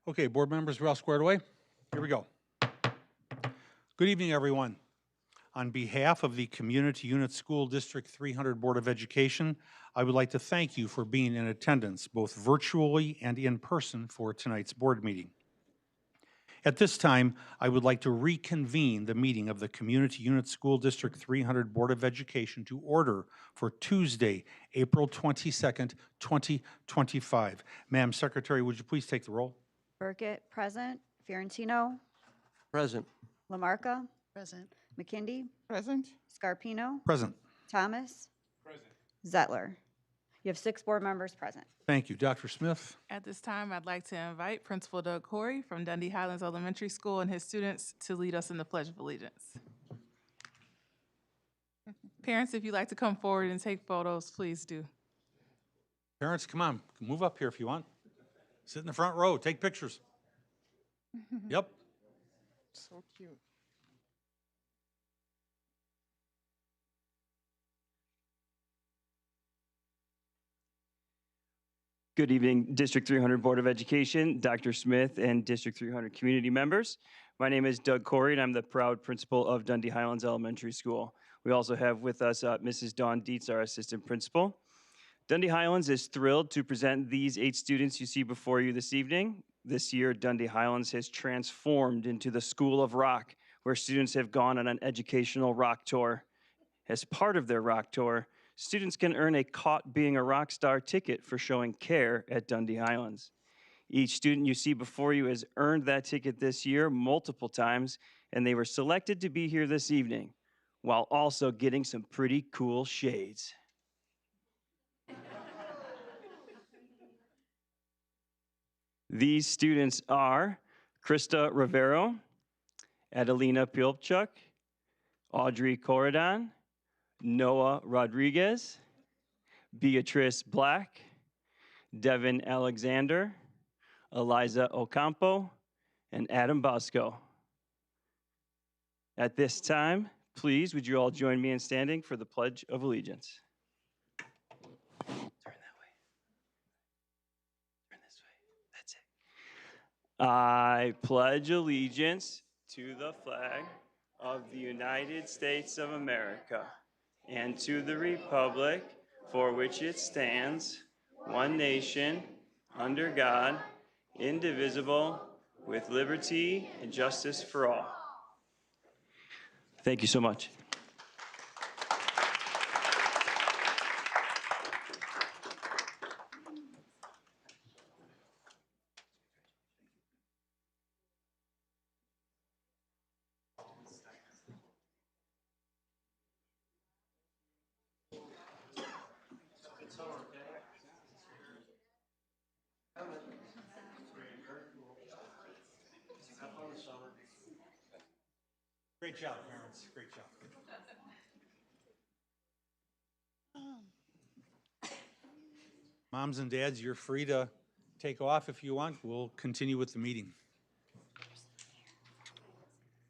Okay, board members, we're all squared away. Here we go. Good evening, everyone. On behalf of the Community Unit School District 300 Board of Education, I would like to thank you for being in attendance, both virtually and in person, for tonight's board meeting. At this time, I would like to reconvene the meeting of the Community Unit School District 300 Board of Education to order for Tuesday, April 22nd, 2025. Madam Secretary, would you please take the roll? Burkett, present. Fiorentino. Present. Lamarca. Present. McKindy. Present. Scarpino. Present. Thomas. Present. Zettler. You have 6 board members present. Thank you. Dr. Smith? At this time, I'd like to invite Principal Doug Corey from Dundee Highlands Elementary School and his students to lead us in the Pledge of Allegiance. Parents, if you'd like to come forward and take photos, please do. Parents, come on. Move up here if you want. Sit in the front row. Take pictures. Yep. So cute. Good evening, District 300 Board of Education, Dr. Smith, and District 300 community members. My name is Doug Corey, and I'm the proud principal of Dundee Highlands Elementary School. We also have with us Mrs. Dawn Dietz, our assistant principal. Dundee Highlands is thrilled to present these 8 students you see before you this evening. This year, Dundee Highlands has transformed into the School of Rock, where students have gone on an educational rock tour. As part of their rock tour, students can earn a Caught Being a Rock Star ticket for showing care at Dundee Highlands. Each student you see before you has earned that ticket this year multiple times, and they were selected to be here this evening, while also getting some pretty cool shades. These students are Krista Rivero, Adelina Pilchuk, Audrey Corridon, Noah Rodriguez, Beatrice Black, Devin Alexander, Eliza Ocampo, and Adam Bosco. At this time, please, would you all join me in standing for the Pledge of Allegiance? Turn that way. Turn this way. That's it. I pledge allegiance to the flag of the United States of America and to the republic for which it stands, one nation, under God, indivisible, with liberty and justice for all. Thank you so much. Great job, parents. Great job. Moms and dads, you're free to take off if you want. We'll continue with the meeting.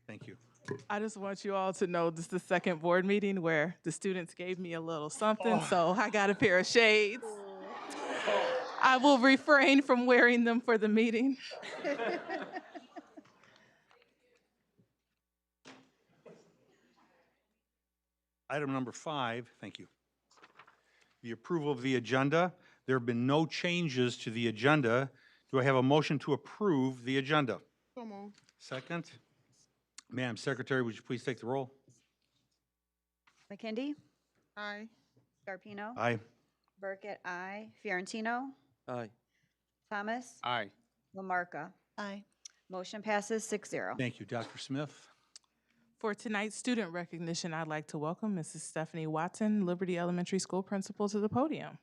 Thank you. I just want you all to know this is the second board meeting where the students gave me a little something, so I got a pair of shades. I will refrain from wearing them for the meeting. Item number 5, thank you. The approval of the agenda. There have been no changes to the agenda. Do I have a motion to approve the agenda? So moved. Second. Madam Secretary, would you please take the roll? McKindy. Aye. Scarpino. Aye. Burkett, aye. Fiorentino. Aye. Thomas. Aye. Lamarca. Aye. Motion passes 6-0. Thank you. Dr. Smith? For tonight's student recognition, I'd like to welcome Mrs. Stephanie Watson, Liberty Elementary School Principal, to the podium.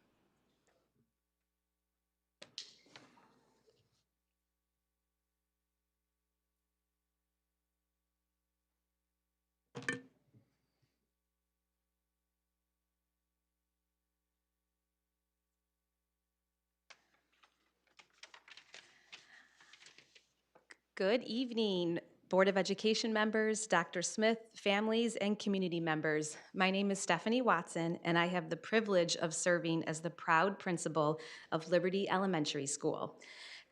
Good evening, Board of Education members, Dr. Smith, families, and community members. My name is Stephanie Watson, and I have the privilege of serving as the proud principal of Liberty Elementary School.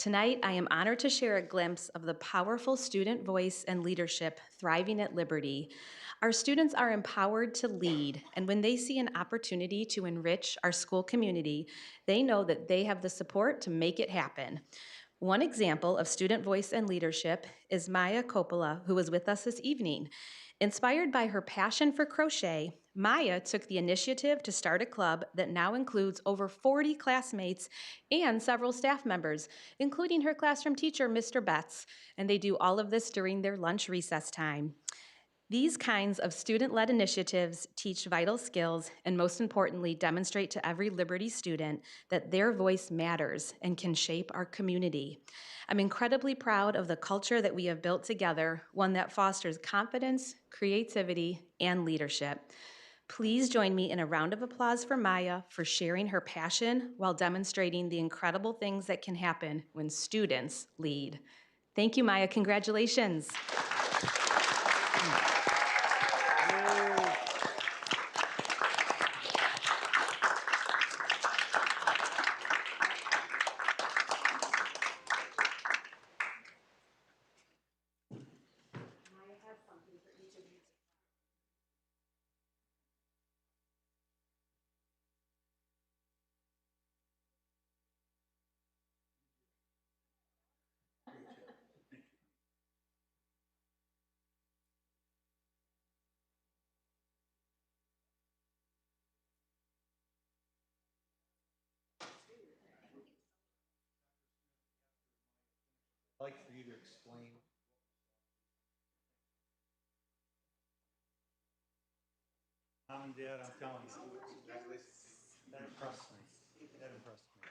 Tonight, I am honored to share a glimpse of the powerful student voice and leadership thriving at Liberty. Our students are empowered to lead, and when they see an opportunity to enrich our school community, they know that they have the support to make it happen. One example of student voice and leadership is Maya Coppola, who is with us this evening. Inspired by her passion for crochet, Maya took the initiative to start a club that now includes over 40 classmates and several staff members, including her classroom teacher, Mr. Betts, and they do all of this during their lunch recess time. These kinds of student-led initiatives teach vital skills and, most importantly, demonstrate to every Liberty student that their voice matters and can shape our community. I'm incredibly proud of the culture that we have built together, one that fosters confidence, creativity, and leadership. Please join me in a round of applause for Maya for sharing her passion while demonstrating the incredible things that can happen when students lead. Thank you, Maya. Congratulations. I'd like for you to explain. Mom and Dad, I'm telling you, that impressed me. That impressed me.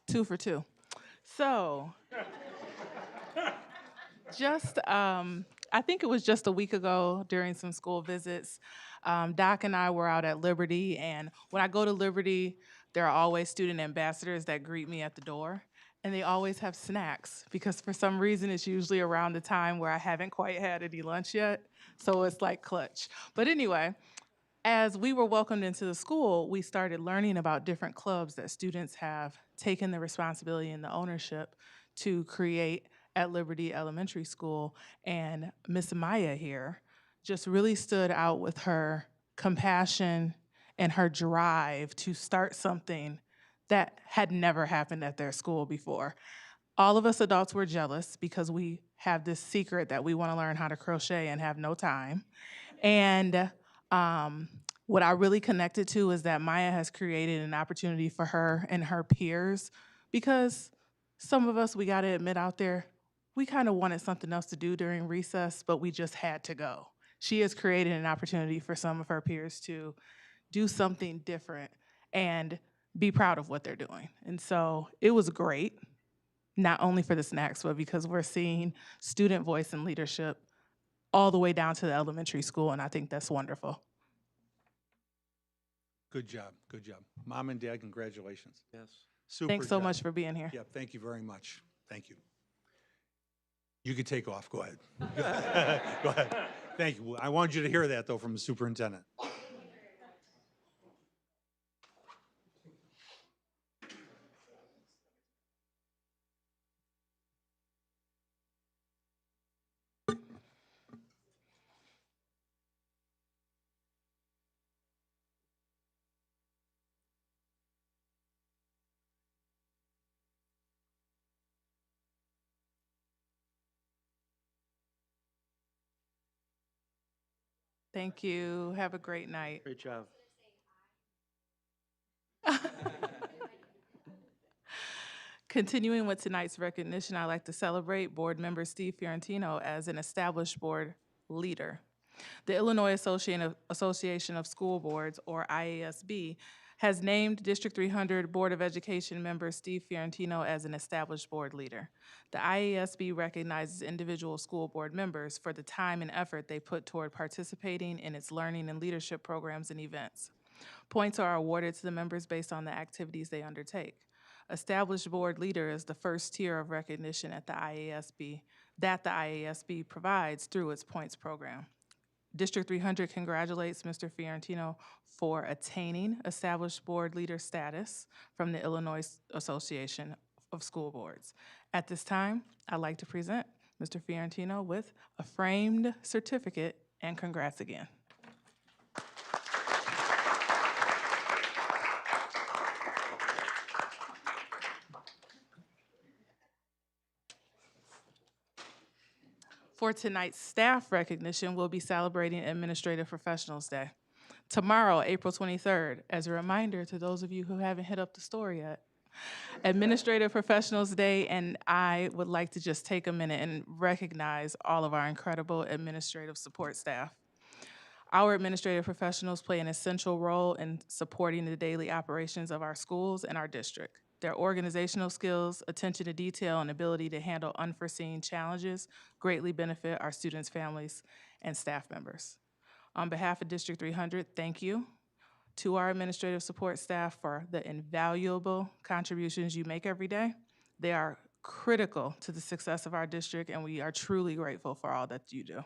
Two for two. So, I think it was just a week ago during some school visits, Doc and I were out at Liberty, and when I go to Liberty, there are always student ambassadors that greet me at the door, and they always have snacks, because for some reason, it's usually around the time where I haven't quite had any lunch yet, so it's like clutch. But anyway, as we were welcomed into the school, we started learning about different clubs that students have taken the responsibility and the ownership to create at Liberty Elementary School. And Miss Maya here just really stood out with her compassion and her drive to start something that had never happened at their school before. All of us adults were jealous because we have this secret that we want to learn how to crochet and have no time. And what I really connected to is that Maya has created an opportunity for her and her peers, because some of us, we got to admit out there, we kind of wanted something else to do during recess, but we just had to go. She has created an opportunity for some of her peers to do something different and be proud of what they're doing. And so it was great, not only for the snacks, but because we're seeing student voice and leadership all the way down to the elementary school, and I think that's wonderful. Good job, good job. Mom and Dad, congratulations. Yes. Super Thanks so job. much for being here. Yeah, thank you very much. Thank you. You could take off, go ahead. Go ahead. Thank you. I wanted you to hear that, though, from the superintendent. Thank you. Have a great night. Great job. Continuing with tonight's recognition, I'd like to celebrate Board Member Steve Fiorentino as an established board leader. The Illinois Association of School Boards, or IASB, has named District 300 Board of Education member Steve Fiorentino as an established board leader. The IASB recognizes individual school board members for the time and effort they put toward participating in its learning and leadership programs and events. Points are awarded to the members based on the activities they undertake. Established board leader is the first tier of recognition at the IASB that the IASB provides through its points program. District 300 congratulates Mr. Fiorentino for attaining established board leader status from the Illinois Association of School Boards. At this time, I'd like to present Mr. Fiorentino with a framed certificate, and congrats again. For tonight's staff recognition, we'll be celebrating Administrative Professionals Day. Tomorrow, April 23rd, as a reminder to those of you who haven't hit up the store yet, Administrative Professionals Day, and I would like to just take a minute and recognize all of our incredible administrative support staff. Our administrative professionals play an essential role in supporting the daily operations of our schools and our district. Their organizational skills, attention to detail, and ability to handle unforeseen challenges greatly benefit our students, families, and staff members. On behalf of District 300, thank you to our administrative support staff for the invaluable contributions you make every day. They are critical to the success of our district, and we are truly grateful for all that you do.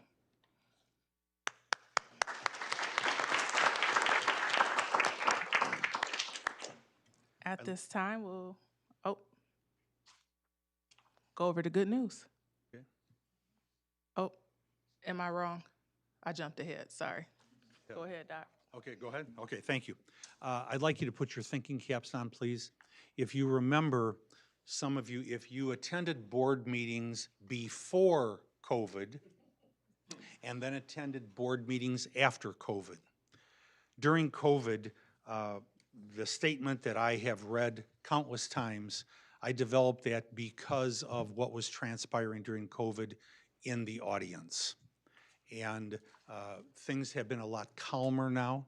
At this time, we'll go over to good news. Okay. Oh, am I wrong? I jumped ahead, sorry. Yeah. Go ahead, Doc. Okay, go ahead. Okay, thank you. I'd like you to put your thinking caps on, please. If you remember, some of you, if you attended board meetings before COVID and then attended board meetings after COVID. During COVID, the statement that I have read countless times, I developed that because of what was transpiring during COVID in the audience. And things have been a lot calmer now.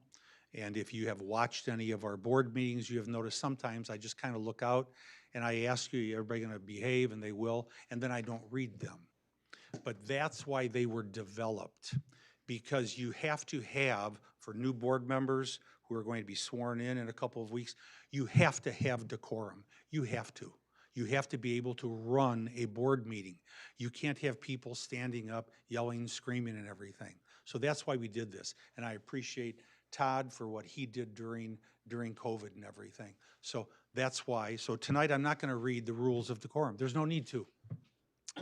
And if you have watched any of our board meetings, you have noticed sometimes I just kind of look out and I ask you, everybody going to behave? And they will, and then I don't read them. But that's why they were developed, because you have to have, for new board members who are going to be sworn in a couple of weeks, you have to have decorum. You have to. You have to be able to run a board meeting. You can't have people standing up, yelling, screaming, and everything. So that's why we did this. And I appreciate Todd for what he did during COVID and everything. So that's why. So tonight I'm not going to read the rules of decorum. There's no need to,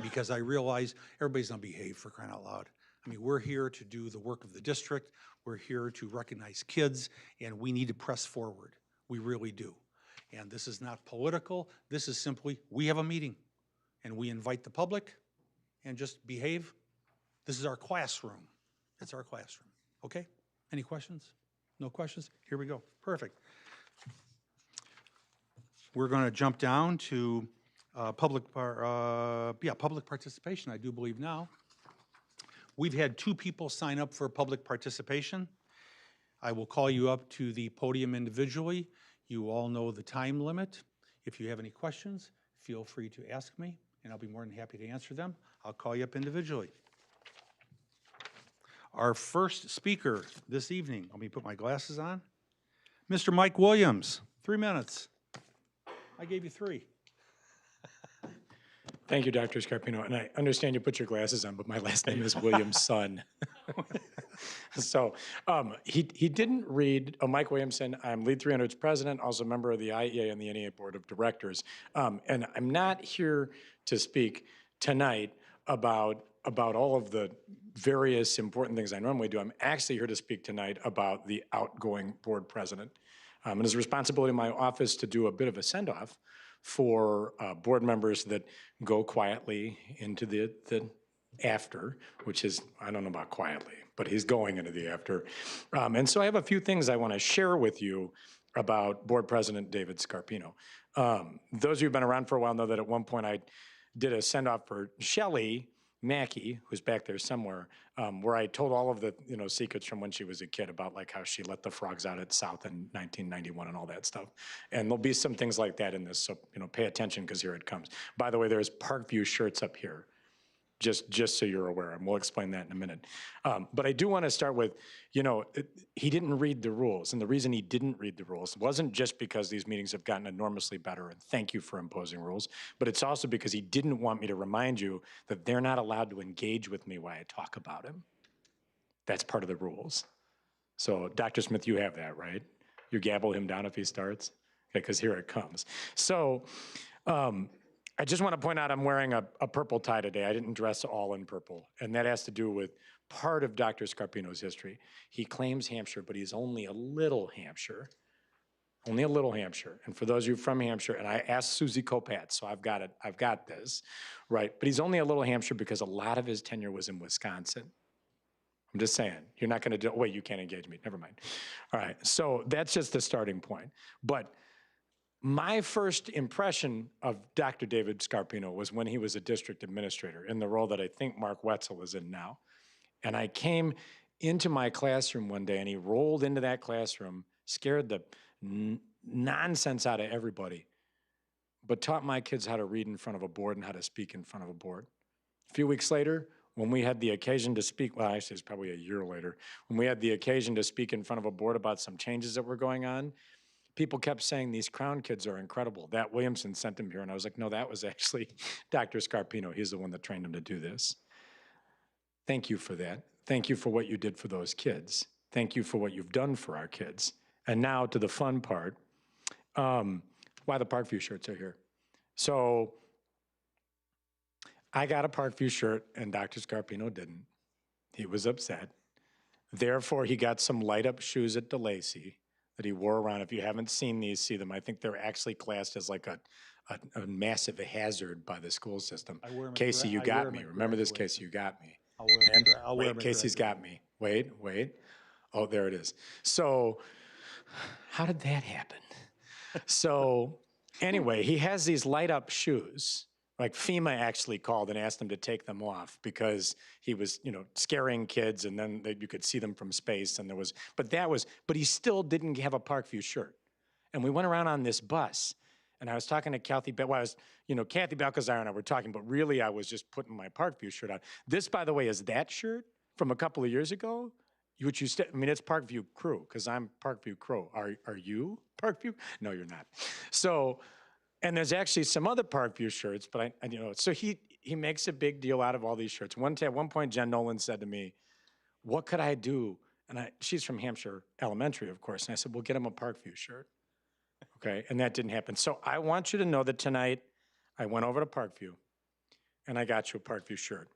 because I realize everybody's going to behave, for crying out loud. I mean, we're here to do the work of the district. We're here to recognize kids, and we need to press forward. We really do. And this is not political. This is simply, we have a meeting, and we invite the public, and just behave. This is our classroom. It's our classroom. Okay? Any questions? No questions? Here we go. Perfect. We're going to jump down to public participation, I do believe now. We've had 2 people sign up for public participation. I will call you up to the podium individually. You all know the time limit. If you have any questions, feel free to ask me, and I'll be more than happy to answer them. I'll call you up individually. Our first speaker this evening, let me put my glasses on, Mr. Mike Williams, 3 minutes. I gave you 3. Thank you, Dr. Scarpino. And I understand you put your glasses on, but my last name is Williamson. So he didn't read, Mike Williamson, I'm Lead 300's president, also a member of the IEA and the NEA Board of Directors. And I'm not here to speak tonight about all of the various important things I normally do. I'm actually here to speak tonight about the outgoing board president. It is a responsibility of my office to do a bit of a send-off for board members that go quietly into the after, which is, I don't know about quietly, but he's going into the after. And so I have a few things I want to share with you about Board President David Scarpino. Those of you who've been around for a while know that at one point I did a send-off for Shelley, Mackie, who's back there somewhere, where I told all of the, secrets from when she was a kid about like how she let the frogs out at South in 1991 and all that stuff. And there'll be some things like that in this, so, pay attention because here it comes. By the way, there's Parkview shirts up here, just so you're aware, and we'll explain that in a minute. But I do want to start with, he didn't read the rules. And the reason he didn't read the rules wasn't just because these meetings have gotten enormously better, and thank you for imposing rules, but it's also because he didn't want me to remind you that they're not allowed to engage with me while I talk about him. That's part of the rules. So Dr. Smith, you have that, right? You gavel him down if he starts? Okay, because here it comes. So, I just want to point out I'm wearing a purple tie today. I didn't dress all in purple, and that has to do with part of Dr. Scarpino's history. He claims Hampshire, but he's only a little Hampshire. Only a little Hampshire. And for those of you from Hampshire, and I asked Susie Kopat, so I've got it, I've got this, right? But he's only a little Hampshire because a lot of his tenure was in Wisconsin. I'm just saying, you're not going to do, wait, you can't engage me, never mind. All right, so that's just the starting point. But my first impression of Dr. David Scarpino was when he was a district administrator in the role that I think Mark Wetzel is in now. And I came into my classroom one day and he rolled into that classroom, scared the nonsense out of everybody, but taught my kids how to read in front of a board and how to speak in front of a board. A few weeks later, when we had the occasion to speak, well, actually it's probably a year later, when we had the occasion to speak in front of a board about some changes that were going on, people kept saying these Crown kids are incredible. That Williamson sent him here. And I was like, no, that was actually Dr. Scarpino. He's the one that trained him to do this. Thank you for that. Thank you for what you did for those kids. Thank you for what you've done for our kids. And now to the fun part, why the Parkview shirts are here. So I got a Parkview shirt and Dr. Scarpino didn't. He was upset. Therefore, he got some light up shoes at DeLacy that he wore around. If you haven't seen these, see them. I think they're actually classed as like a massive hazard by the school system. Casey, you got me. Remember this, Casey, you got me. Wait, Casey's got me. Wait. Oh, there it is. So how did that happen? So anyway, he has these light up shoes. Like FEMA actually called and asked him to take them off because he was, scaring kids, and then you could see them from space. And but he still didn't have a Parkview shirt. And we went around on this bus, and I was talking to Kathy, Kathy Balcazar and I were talking, but really I was just putting my Parkview shirt on. This, by the way, is that shirt from a couple of years ago, which it's Parkview Crew, because I'm Parkview Crow. Are you Parkview? No, you're not. So. And there's actually some other Parkview shirts, but so he makes a big deal out of all these shirts. At one point, Jen Nolan said to me, what could I do? And she's from Hampshire Elementary, of course. And I said, well, get him a Parkview shirt. Okay, and that didn't happen. So I want you to know that tonight I went over to Parkview and I got you a Parkview shirt.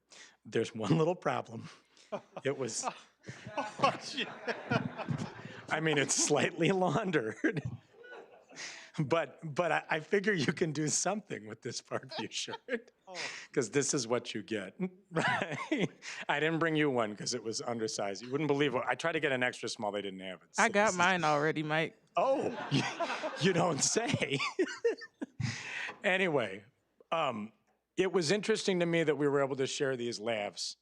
There's one little problem. It was, it's slightly laundered. But I figure you can do something with this Parkview shirt, because this is what you get. Right? I didn't bring you one because it was undersized. You wouldn't believe what I tried to get an extra small. They didn't have it. I got mine already, Mike. Oh, you don't say. Anyway, it was interesting to me that we were able to share these laughs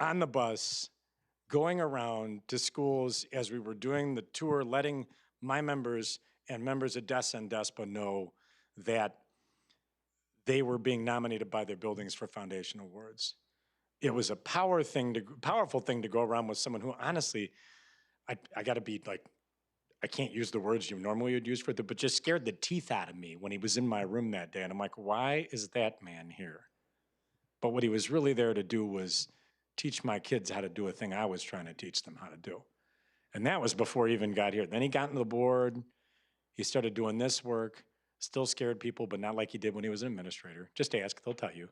on the bus, going around to schools as we were doing the tour, letting my members and members of DESA and DESPA know that they were being nominated by their buildings for foundation awards. It was a powerful thing to go around with someone who, honestly, I got to be like, I can't use the words you normally would use for it, but just scared the teeth out of me when he was in my room that day. And I'm like, why is that man here? But what he was really there to do was teach my kids how to do a thing I was trying to teach them how to do. And that was before he even got here. Then he got into the board. He started doing this work, still scared people, but not like he did when he was an administrator. Just ask, they'll tell you.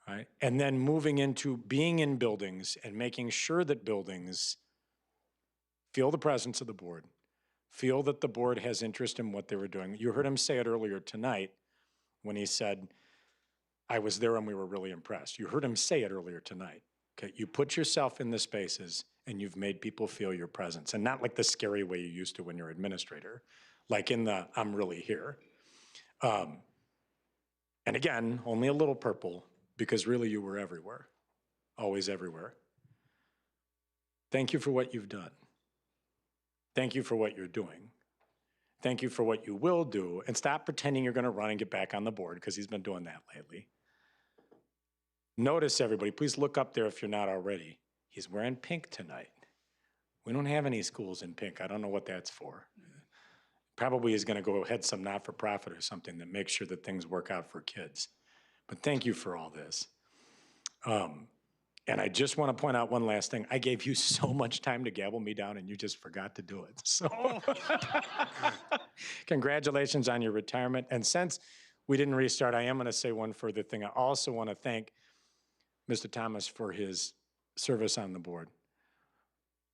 Right? And then moving into being in buildings and making sure that buildings feel the presence of the board, feel that the board has interest in what they were doing. You heard him say it earlier tonight when he said, I was there and we were really impressed. You heard him say it earlier tonight. Okay, you put yourself in the spaces and you've made people feel your presence, and not like the scary way you used to when you're administrator, like in the I'm really here. And again, only a little purple, because really you were everywhere, always everywhere. Thank you for what you've done. Thank you for what you're doing. Thank you for what you will do, and stop pretending you're going to run and get back on the board, because he's been doing that lately. Notice, everybody, please look up there if you're not already. He's wearing pink tonight. We don't have any schools in pink. I don't know what that's for. Probably is going to go head some not-for-profit or something that makes sure that things work out for kids. But thank you for all this. And I just want to point out one last thing. I gave you so much time to gavel me down, and you just forgot to do it. So congratulations on your retirement. And since we didn't restart, I am going to say one further thing. I also want to thank Mr. Thomas for his service on the board.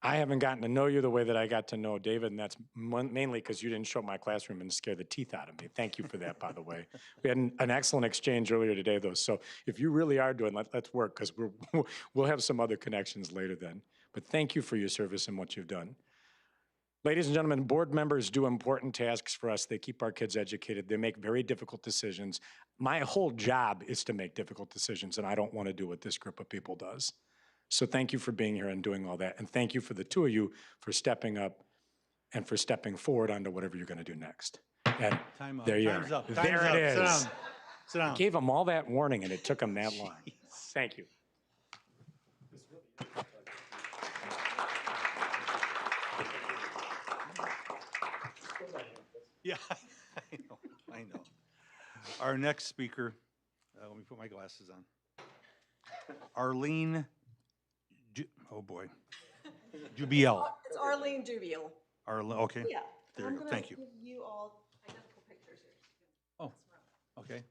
I haven't gotten to know you the way that I got to know David, and that's mainly because you didn't show up my classroom and scare the teeth out of me. Thank you for that, by the way. We had an excellent exchange earlier today, though, so if you really are doing, let's work, because we'll have some other connections later then. But thank you for your service and what you've done. Ladies and gentlemen, board members do important tasks for us. They keep our kids educated. They make very difficult decisions. My whole job is to make difficult decisions, and I don't want to do what this group of people does. So thank you for being here and doing all that. And thank you for the two of you for stepping up and for stepping forward onto whatever you're going to do next. And Time up. there you Time's are. up. There Time's it up. is. Sit down. Sit down. I gave them all that warning, and it took them that long. Thank you. Yeah, I know. Our next speaker, let me put my glasses on. Arlene, oh boy, Dubiel. It's Arlene Dubiel. Okay. Yeah. There you go. Thank you. I'm going to give you all identical pictures here. Oh, okay.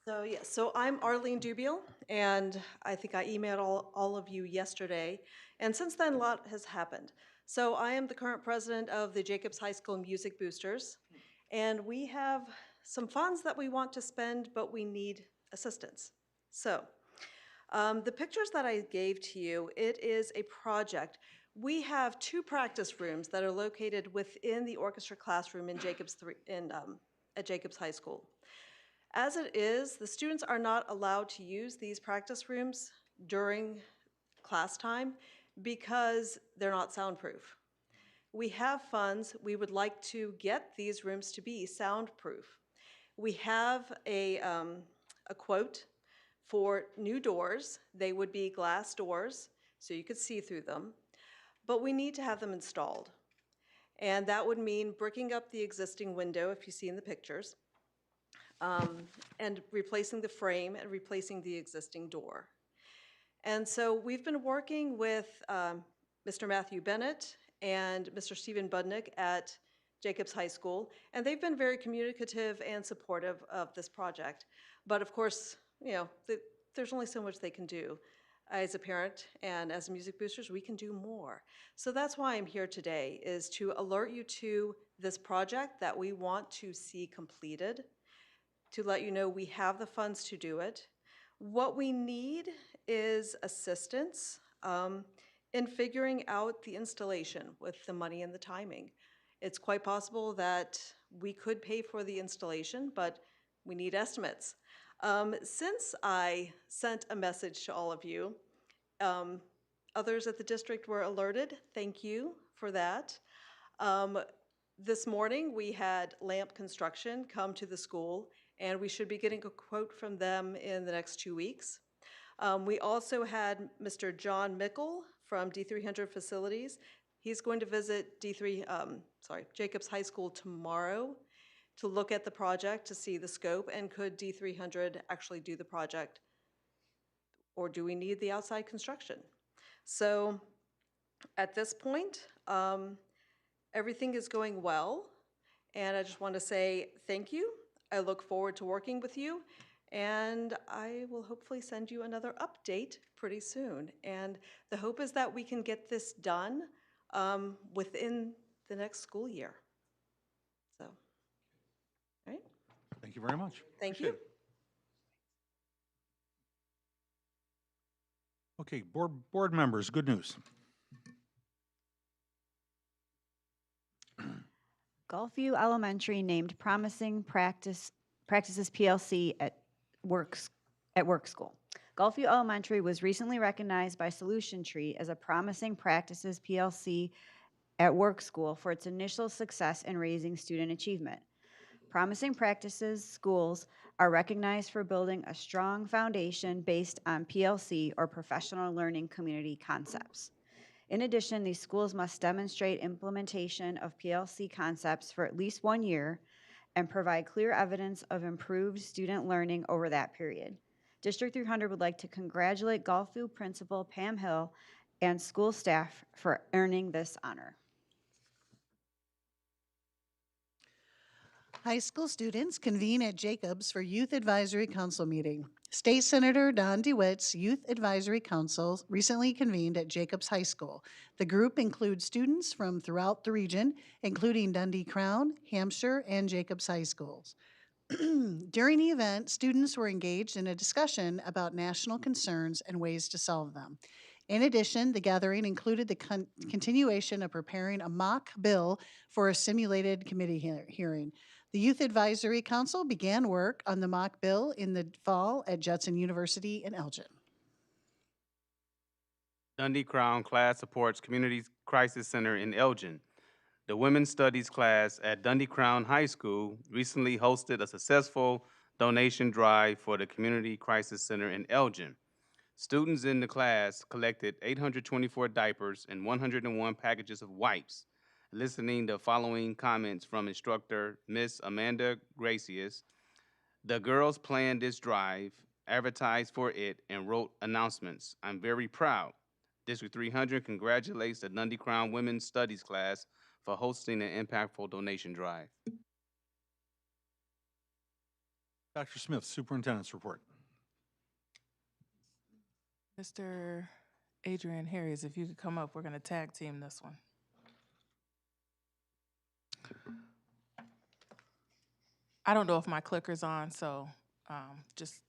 So, yeah, so I'm Arlene Dubiel, and I think I emailed all of you yesterday. And since then, a lot has happened. So I am the current president of the Jacobs High School Music Boosters, and we have some funds that we want to spend, but we need assistance. So the pictures that I gave to you, it is a project. We have 2 practice rooms that are located within the orchestra classroom in at Jacobs High School. As it is, the students are not allowed to use these practice rooms during class time because they're not soundproof. We have funds. We would like to get these rooms to be soundproof. We have a quote for new doors. They would be glass doors, so you could see through them, but we need to have them installed. And that would mean bricking up the existing window, if you see in the pictures, and replacing the frame and replacing the existing door. And so we've been working with Mr. Matthew Bennett and Mr. Stephen Budnick at Jacobs High School, and they've been very communicative and supportive of this project. But of course, you know, there's only so much they can do. As a parent and as music boosters, we can do more. So that's why I'm here today, is to alert you to this project that we want to see completed, to let you know we have the funds to do it. What we need is assistance in figuring out the installation with the money and the timing. It's quite possible that we could pay for the installation, but we need estimates. Since I sent a message to all of you, others at the district were alerted. Thank you for that. This morning, we had Lamp Construction come to the school, and we should be getting a quote from them in the next 2 weeks. We also had Mr. John Mickle from D300 Facilities. He's going to visit Jacobs High School tomorrow to look at the project, to see the scope, and could D300 actually do the project, or do we need the outside construction? So at this point, everything is going well, and I just want to say thank you. I look forward to working with you, and I will hopefully send you another update pretty soon. And the hope is that we can get this done within the next school year. So, all right. Thank you very much. Thank Appreciate you. it. Okay, board members, good news. Gulfview Elementary named promising practice Practices PLC at work school. Gulfview Elementary was recently recognized by Solution Tree as a promising Practices PLC at work school for its initial success in raising student achievement. Promising Practices schools are recognized for building a strong foundation based on PLC or professional learning community concepts. In addition, these schools must demonstrate implementation of PLC concepts for at least 1 year and provide clear evidence of improved student learning over that period. District 300 would like to congratulate Gulfview Principal Pam Hill and school staff for earning this honor. High school students convene at Jacobs for Youth Advisory Council meeting. State Senator Don DeWitt's Youth Advisory Council recently convened at Jacobs High School. The group includes students from throughout the region, including Dundee Crown, Hampshire, and Jacobs High Schools. During the event, students were engaged in a discussion about national concerns and ways to solve them. In addition, the gathering included the continuation of preparing a mock bill for a simulated committee hearing. The Youth Advisory Council began work on the mock bill in the fall at Judson University in Elgin. Dundee Crown class supports Community Crisis Center in Elgin. The Women's Studies class at Dundee Crown High School recently hosted a successful donation drive for the Community Crisis Center in Elgin. Students in the class collected 824 diapers and 101 packages of wipes. Listening to following comments from instructor Miss Amanda Gracious. The girls planned this drive, advertised for it, and wrote announcements. I'm very proud. District 300 congratulates the Dundee Crown Women's Studies class for hosting an impactful donation drive. Dr. Smith, Superintendent's report. Mr. Adrian Harris, if you could come up, we're going to tag team this one. I don't know if my clicker's on, so just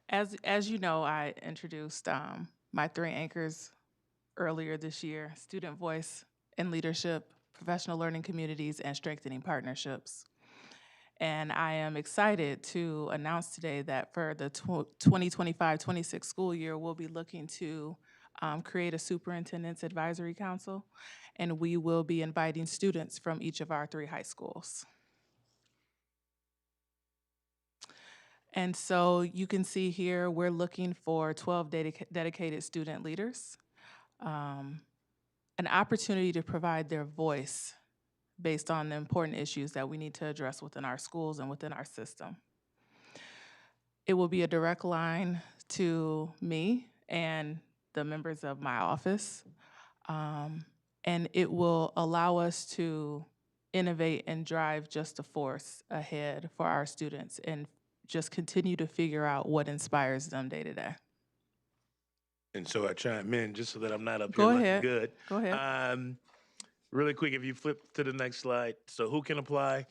as you know, I introduced my 3 anchors earlier this year: student voice and leadership, professional learning communities, and strengthening partnerships. And I am excited to announce today that for the 2025-26 school year, we'll be looking to create a superintendent's advisory council, and we will be inviting students from each of our 3 high schools. And so you can see here, we're looking for 12 dedicated student leaders, an opportunity to provide their voice based on the important issues that we need to address within our schools and within our system. It will be a direct line to me and the members of my office, and it will allow us to innovate and drive just a force ahead for our students and just continue to figure out what inspires them day to day. And so I chime in just so that I'm not up Go here ahead. looking good. Go ahead. Really quick, if you flip to the next slide. So who can apply?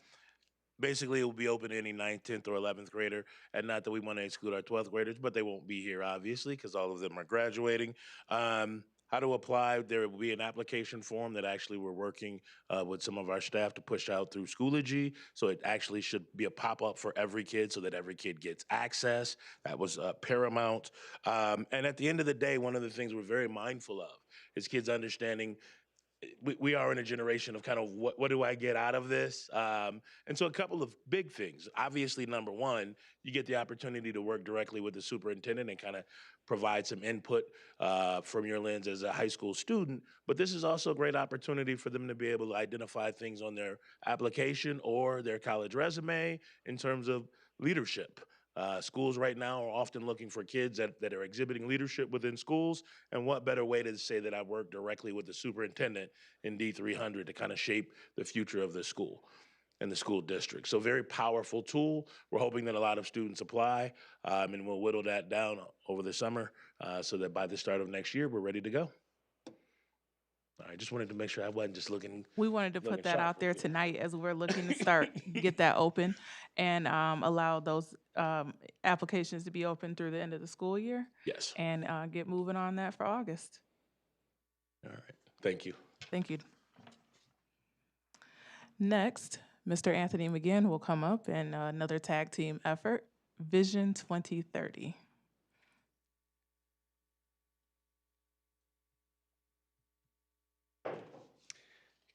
Basically, it will be open to any 9th, 10th, or 11th grader. And not that we want to exclude our 12th graders, but they won't be here, obviously, because all of them are graduating. How to apply? There will be an application form that actually we're working with some of our staff to push out through Schoology. So it actually should be a pop-up for every kid so that every kid gets access. That was paramount. And at the end of the day, one of the things we're very mindful of is kids understanding we are in a generation of kind of what do I get out of this? And so a couple of big things. Obviously, number one, you get the opportunity to work directly with the superintendent and kind of provide some input from your lens as a high school student. But this is also a great opportunity for them to be able to identify things on their application or their college resume in terms of leadership. Schools right now are often looking for kids that are exhibiting leadership within schools, and what better way to say that I work directly with the superintendent in D300 to kind of shape the future of the school and the school district. So very powerful tool. We're hoping that a lot of students apply, and we'll whittle that down over the summer so that by the start of next year, we're ready to go. I just wanted to make sure I wasn't just looking. We wanted to put looking that sharp out there over here. tonight as we're looking to start, get that open and allow those applications to be open through the end of the school year Yes. and get moving on that for August. All right. Thank you. Thank you. Next, Mr. Anthony McGinn will come up and another tag team effort, Vision 2030.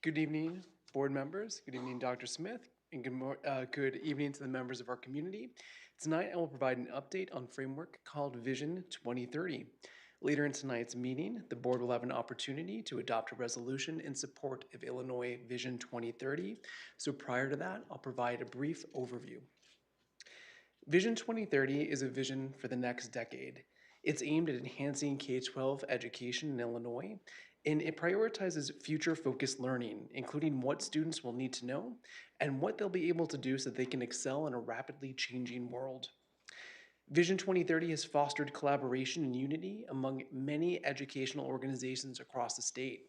Good evening, board members. Good evening, Dr. Smith, and good evening to the members of our community. Tonight, I will provide an update on framework called Vision 2030. Later in tonight's meeting, the board will have an opportunity to adopt a resolution in support of Illinois Vision 2030. So prior to that, I'll provide a brief overview. Vision 2030 is a vision for the next decade. It's aimed at enhancing K-12 education in Illinois, and it prioritizes future-focused learning, including what students will need to know and what they'll be able to do so they can excel in a rapidly changing world. Vision 2030 has fostered collaboration and unity among many educational organizations across the state.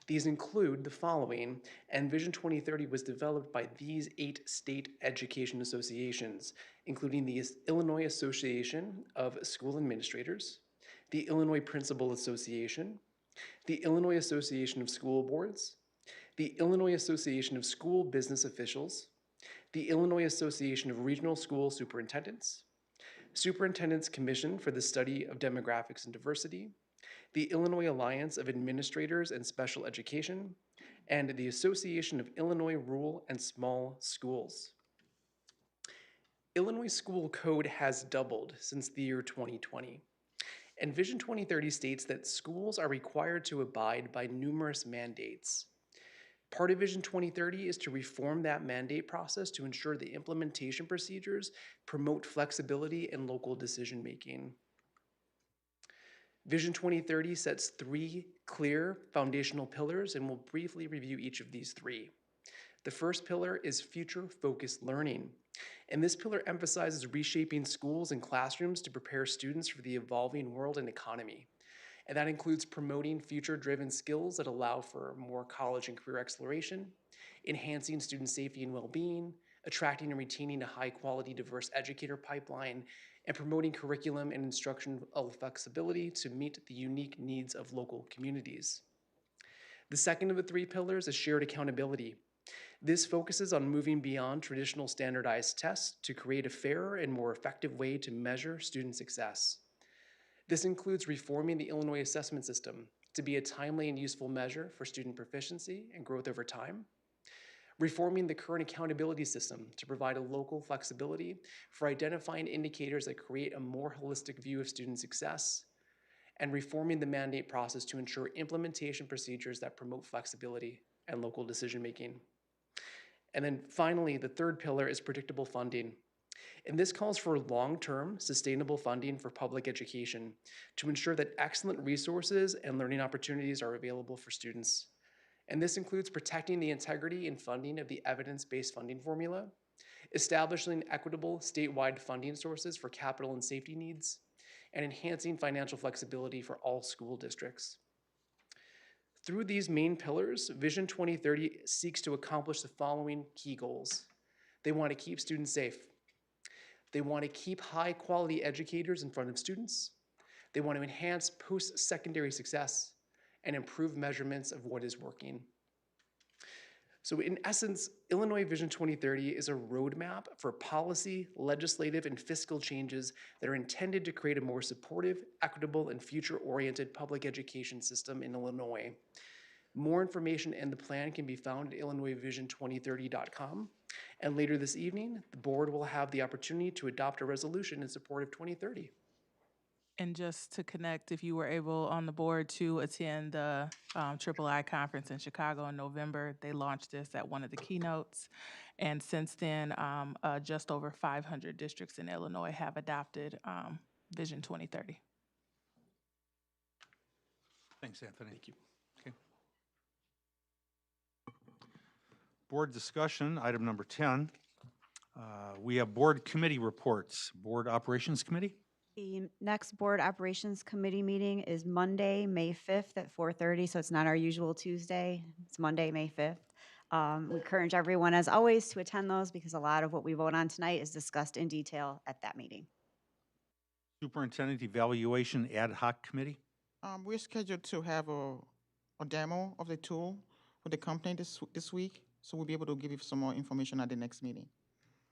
These include the following, and Vision 2030 was developed by these 8 state education associations, including the Illinois Association of School Administrators, the Illinois Principal Association, the Illinois Association of School Boards, the Illinois Association of School Business Officials, the Illinois Association of Regional School Superintendents, Superintendent's Commission for the Study of Demographics and Diversity, the Illinois Alliance of Administrators and Special Education, and the Association of Illinois Rural and Small Schools. Illinois school code has doubled since the year 2020, and Vision 2030 states that schools are required to abide by numerous mandates. Part of Vision 2030 is to reform that mandate process to ensure the implementation procedures promote flexibility and local decision-making. Vision 2030 sets 3 clear foundational pillars, and we'll briefly review each of these 3. The first pillar is future-focused learning, and this pillar emphasizes reshaping schools and classrooms to prepare students for the evolving world and economy. And that includes promoting future-driven skills that allow for more college and career exploration, enhancing student safety and well-being, attracting and retaining a high-quality, diverse educator pipeline, and promoting curriculum and instructional flexibility to meet the unique needs of local communities. The second of the 3 pillars is shared accountability. This focuses on moving beyond traditional standardized tests to create a fairer and more effective way to measure student success. This includes reforming the Illinois assessment system to be a timely and useful measure for student proficiency and growth over time, reforming the current accountability system to provide a local flexibility for identifying indicators that create a more holistic view of student success, and reforming the mandate process to ensure implementation procedures that promote flexibility and local decision-making. And then finally, the third pillar is predictable funding. And this calls for long-term, sustainable funding for public education to ensure that excellent resources and learning opportunities are available for students. And this includes protecting the integrity and funding of the evidence-based funding formula, establishing equitable statewide funding sources for capital and safety needs, and enhancing financial flexibility for all school districts. Through these main pillars, Vision 2030 seeks to accomplish the following key goals. They want to keep students safe. They want to keep high-quality educators in front of students. They want to enhance post-secondary success and improve measurements of what is working. So in essence, Illinois Vision 2030 is a roadmap for policy, legislative, and fiscal changes that are intended to create a more supportive, equitable, and future-oriented public education system in Illinois. More information and the plan can be found at illinoisvision2030.com. And later this evening, the board will have the opportunity to adopt a resolution in support of 2030. And just to connect, if you were able on the board to attend the III conference in Chicago in November, they launched this at one of the keynotes. And since then, just over 500 districts in Illinois have adopted Vision 2030. Thanks, Anthony. Thank you. Okay. Board discussion, item number 10. We have board committee reports. Board Operations Committee? The next Board Operations Committee meeting is Monday, May 5th at 4:30, so it's not our usual Tuesday. It's Monday, May 5th. We encourage everyone, as always, to attend those because a lot of what we vote on tonight is discussed in detail at that meeting. Superintendent Evaluation Ad Hoc Committee? We're scheduled to have a demo of the tool with the company this week. So we'll be able to give you some more information at the next meeting.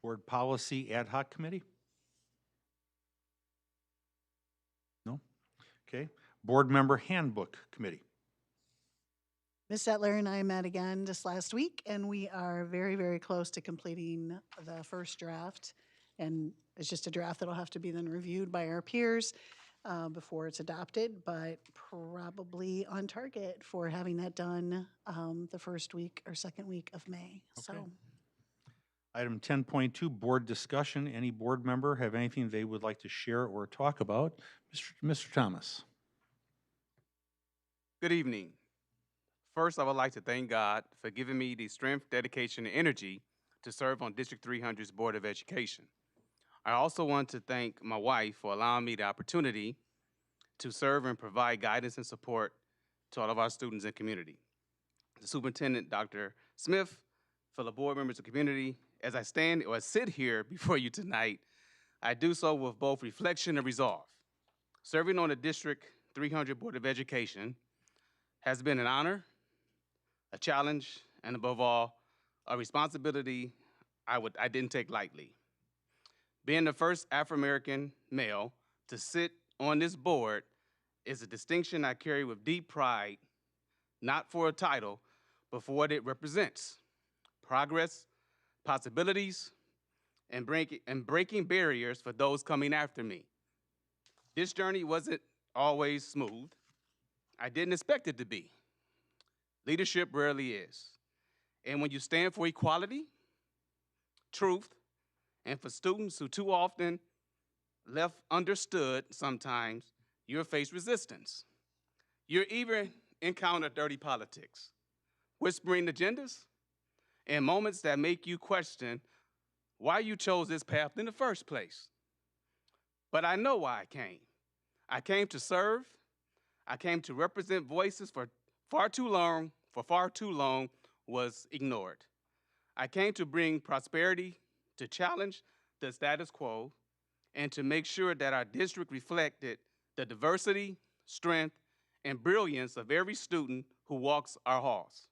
Board Policy Ad Hoc Committee? No? Okay. Board Member Handbook Committee? Ms. Settler and I met again just last week, and we are very, very close to completing the first draft. And it's just a draft that'll have to be then reviewed by our peers before it's adopted, but probably on target for having that done the first week or second week of May. Okay. So Item 10.2, board discussion. Any board member have anything they would like to share or talk about? Mr. Thomas. Good evening. First, I would like to thank God for giving me the strength, dedication, and energy to serve on District 300's Board of Education. I also want to thank my wife for allowing me the opportunity to serve and provide guidance and support to all of our students and community. The Superintendent, Dr. Smith, fellow board members of the community, as I stand or sit here before you tonight, I do so with both reflection and resolve. Serving on the District 300 Board of Education has been an honor, a challenge, and above all, a responsibility I didn't take lightly. Being the first Afro-American male to sit on this board is a distinction I carry with deep pride, not for a title, but for what it represents: progress, possibilities, and breaking barriers for those coming after me. This journey wasn't always smooth. I didn't expect it to be. Leadership rarely is. And when you stand for equality, truth, and for students who too often left understood sometimes, you'll face resistance. You'll even encounter dirty politics, whispering agendas, and moments that make you question why you chose this path in the first place. But I know why I came. I came to serve. I came to represent voices for far too long was ignored. I came to bring prosperity, to challenge the status quo, and to make sure that our district reflected the diversity, strength, and brilliance of every student who walks our halls.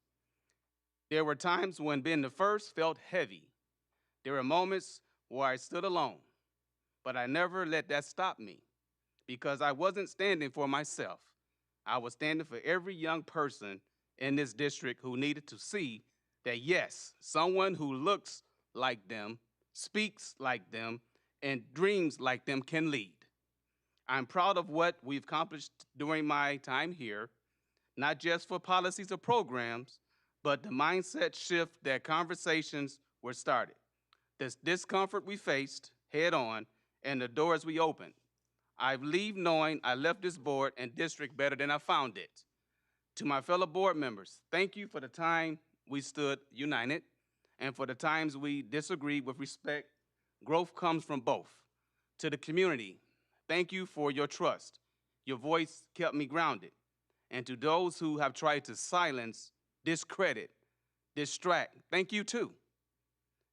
There were times when being the first felt heavy. There were moments where I stood alone, but I never let that stop me, because I wasn't standing for myself. I was standing for every young person in this district who needed to see that, yes, someone who looks like them, speaks like them, and dreams like them can lead. I'm proud of what we've accomplished during my time here, not just for policies or programs, but the mindset shift that conversations were started, this discomfort we faced head on, and the doors we opened. I leave knowing I left this board and district better than I found it. To my fellow board members, thank you for the time we stood united, and for the times we disagreed with respect. Growth comes from both. To the community, thank you for your trust. Your voice kept me grounded. And to those who have tried to silence, discredit, distract, thank you too.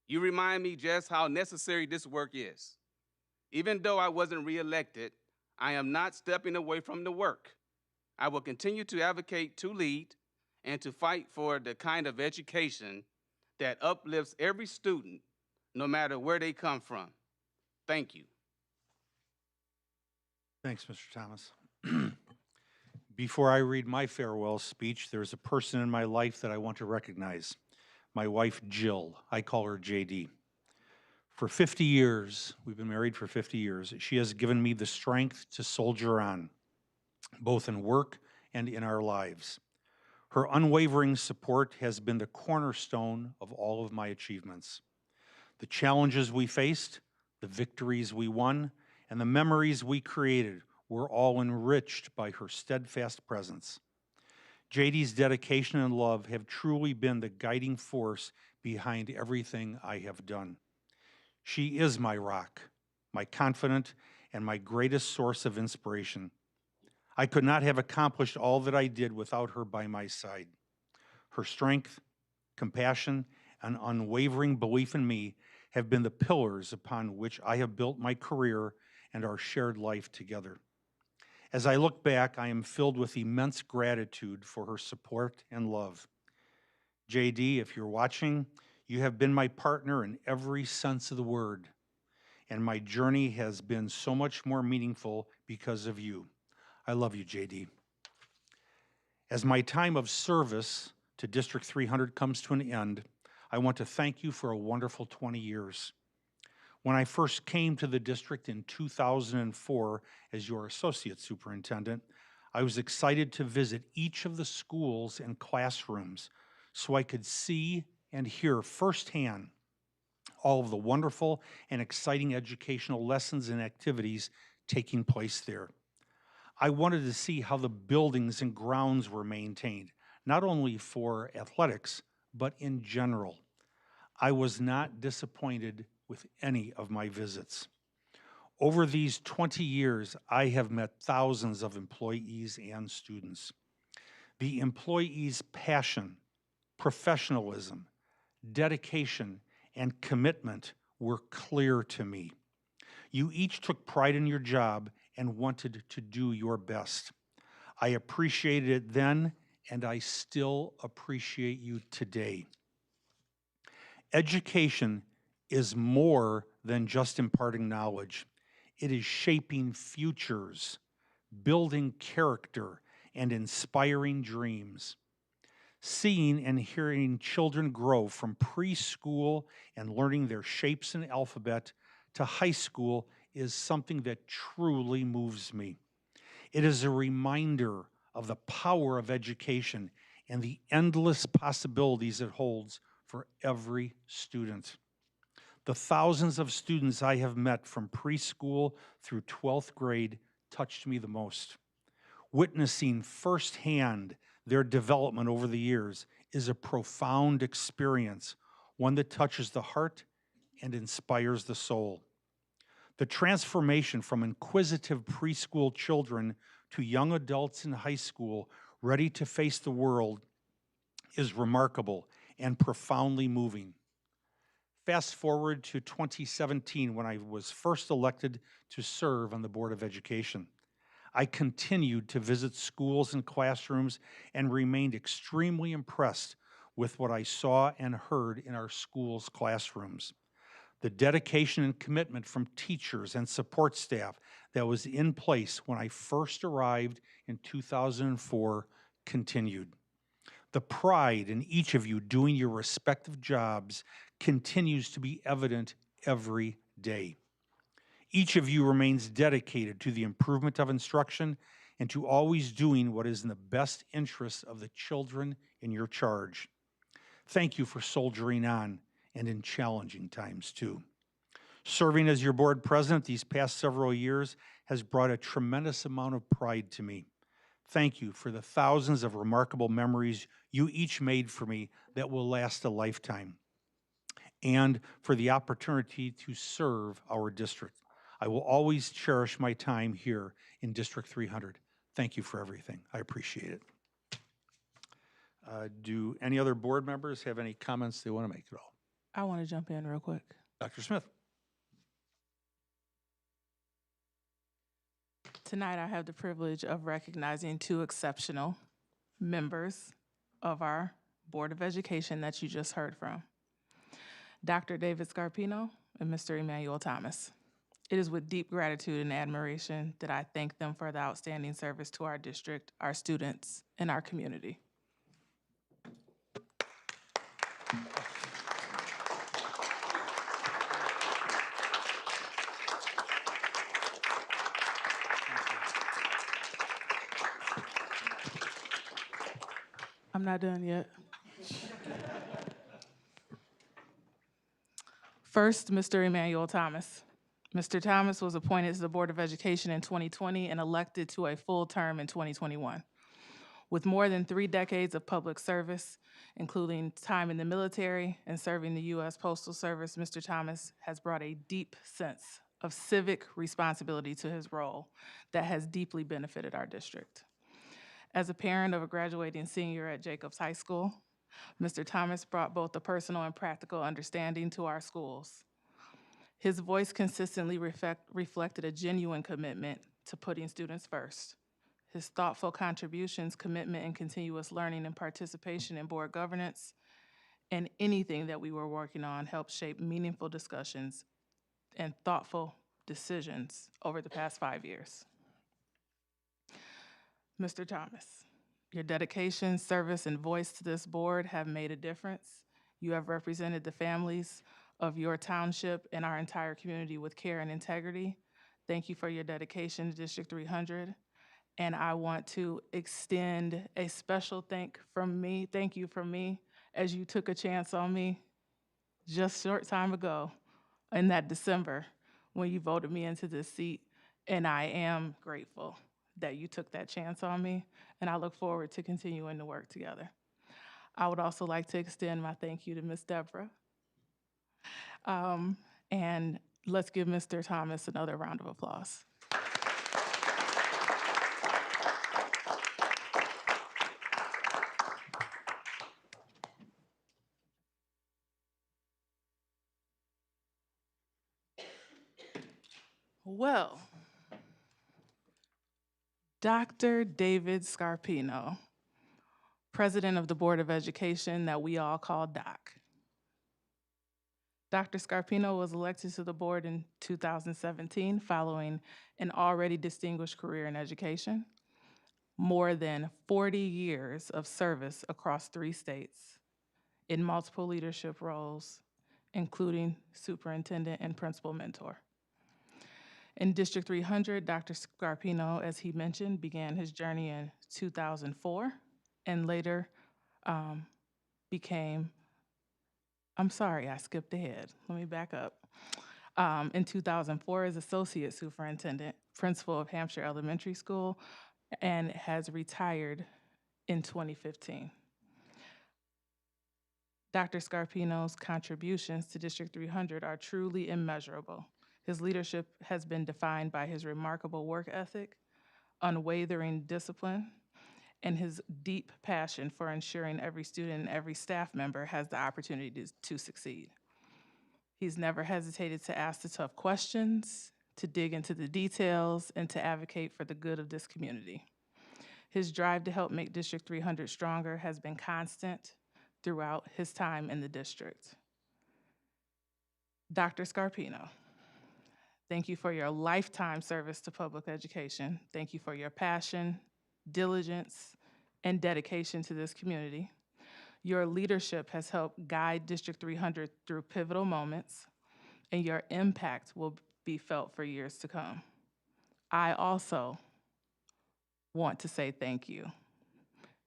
You remind me just how necessary this work is. Even though I wasn't reelected, I am not stepping away from the work. I will continue to advocate, to lead, and to fight for the kind of education that uplifts every student, no matter where they come from. Thank you. Thanks, Mr. Thomas. Before I read my farewell speech, there's a person in my life that I want to recognize. My wife, Jill. I call her JD. For 50 years, we've been married for 50 years, she has given me the strength to soldier on, both in work and in our lives. Her unwavering support has been the cornerstone of all of my achievements. The challenges we faced, the victories we won, and the memories we created were all enriched by her steadfast presence. JD's dedication and love have truly been the guiding force behind everything I have done. She is my rock, my confidant, and my greatest source of inspiration. I could not have accomplished all that I did without her by my side. Her strength, compassion, and unwavering belief in me have been the pillars upon which I have built my career and our shared life together. As I look back, I am filled with immense gratitude for her support and love. JD, if you're watching, you have been my partner in every sense of the word, and my journey has been so much more meaningful because of you. I love you, JD. As my time of service to District 300 comes to an end, I want to thank you for a wonderful 20 years. When I first came to the district in 2004 as your associate superintendent, I was excited to visit each of the schools and classrooms so I could see and hear firsthand all of the wonderful and exciting educational lessons and activities taking place there. I wanted to see how the buildings and grounds were maintained, not only for athletics, but in general. I was not disappointed with any of my visits. Over these 20 years, I have met thousands of employees and students. The employees' passion, professionalism, dedication, and commitment were clear to me. You each took pride in your job and wanted to do your best. I appreciated it then, and I still appreciate you today. Education is more than just imparting knowledge. It is shaping futures, building character, and inspiring dreams. Seeing and hearing children grow from preschool and learning their shapes and alphabet to high school is something that truly moves me. It is a reminder of the power of education and the endless possibilities it holds for every student. The thousands of students I have met from preschool through 12th grade touched me the most. Witnessing firsthand their development over the years is a profound experience, one that touches the heart and inspires the soul. The transformation from inquisitive preschool children to young adults in high school ready to face the world is remarkable and profoundly moving. Fast forward to 2017 when I was first elected to serve on the Board of Education. I continued to visit schools and classrooms and remained extremely impressed with what I saw and heard in our schools' classrooms. The dedication and commitment from teachers and support staff that was in place when I first arrived in 2004 continued. The pride in each of you doing your respective jobs continues to be evident every day. Each of you remains dedicated to the improvement of instruction and to always doing what is in the best interest of the children in your charge. Thank you for soldiering on and in challenging times too. Serving as your board president these past several years has brought a tremendous amount of pride to me. Thank you for the thousands of remarkable memories you each made for me that will last a lifetime, and for the opportunity to serve our district. I will always cherish my time here in District 300. Thank you for everything. I appreciate it. Do any other board members have any comments they want to make at all? I want to jump in real quick. Dr. Smith. Tonight, I have the privilege of recognizing two exceptional members of our Board of Education that you just heard from, Dr. David Scarpino and Mr. Emmanuel Thomas. It is with deep gratitude and admiration that I thank them for the outstanding service to our district, our students, and our community. I'm not done yet. First, Mr. Emmanuel Thomas. Mr. Thomas was appointed to the Board of Education in 2020 and elected to a full term in 2021. With more than 3 decades of public service, including time in the military and serving the U.S. Postal Service, Mr. Thomas has brought a deep sense of civic responsibility to his role that has deeply benefited our district. As a parent of a graduating senior at Jacobs High School, Mr. Thomas brought both a personal and practical understanding to our schools. His voice consistently reflected a genuine commitment to putting students first. His thoughtful contributions, commitment, and continuous learning and participation in board governance and anything that we were working on helped shape meaningful discussions and thoughtful decisions over the past 5 years. Mr. Thomas, your dedication, service, and voice to this board have made a difference. You have represented the families of your township and our entire community with care and integrity. Thank you for your dedication to District 300. And I want to extend a special thank you from me, as you took a chance on me just a short time ago in that December when you voted me into this seat. And I am grateful that you took that chance on me, and I look forward to continuing to work together. I would also like to extend my thank you to Ms. Deborah. And let's give Mr. Thomas another round of applause. Well, Dr. David Scarpino, President of the Board of Education that we all call Doc. Dr. Scarpino was elected to the board in 2017 following an already distinguished career in education, more than 40 years of service across 3 states in multiple leadership roles, including superintendent and principal mentor. In District 300, Dr. Scarpino, as he mentioned, began his journey in 2004 and later I'm sorry, I skipped ahead. Let me back up. In 2004 as Associate Superintendent, Principal of Hampshire Elementary School, and has retired in 2015. Dr. Scarpino's contributions to District 300 are truly immeasurable. His leadership has been defined by his remarkable work ethic, unwavering discipline, and his deep passion for ensuring every student and every staff member has the opportunity to succeed. He's never hesitated to ask the tough questions, to dig into the details, and to advocate for the good of this community. His drive to help make District 300 stronger has been constant throughout his time in the district. Dr. Scarpino, thank you for your lifetime service to public education. Thank you for your passion, diligence, and dedication to this community. Your leadership has helped guide District 300 through pivotal moments, and your impact will be felt for years to come. I also want to say thank you,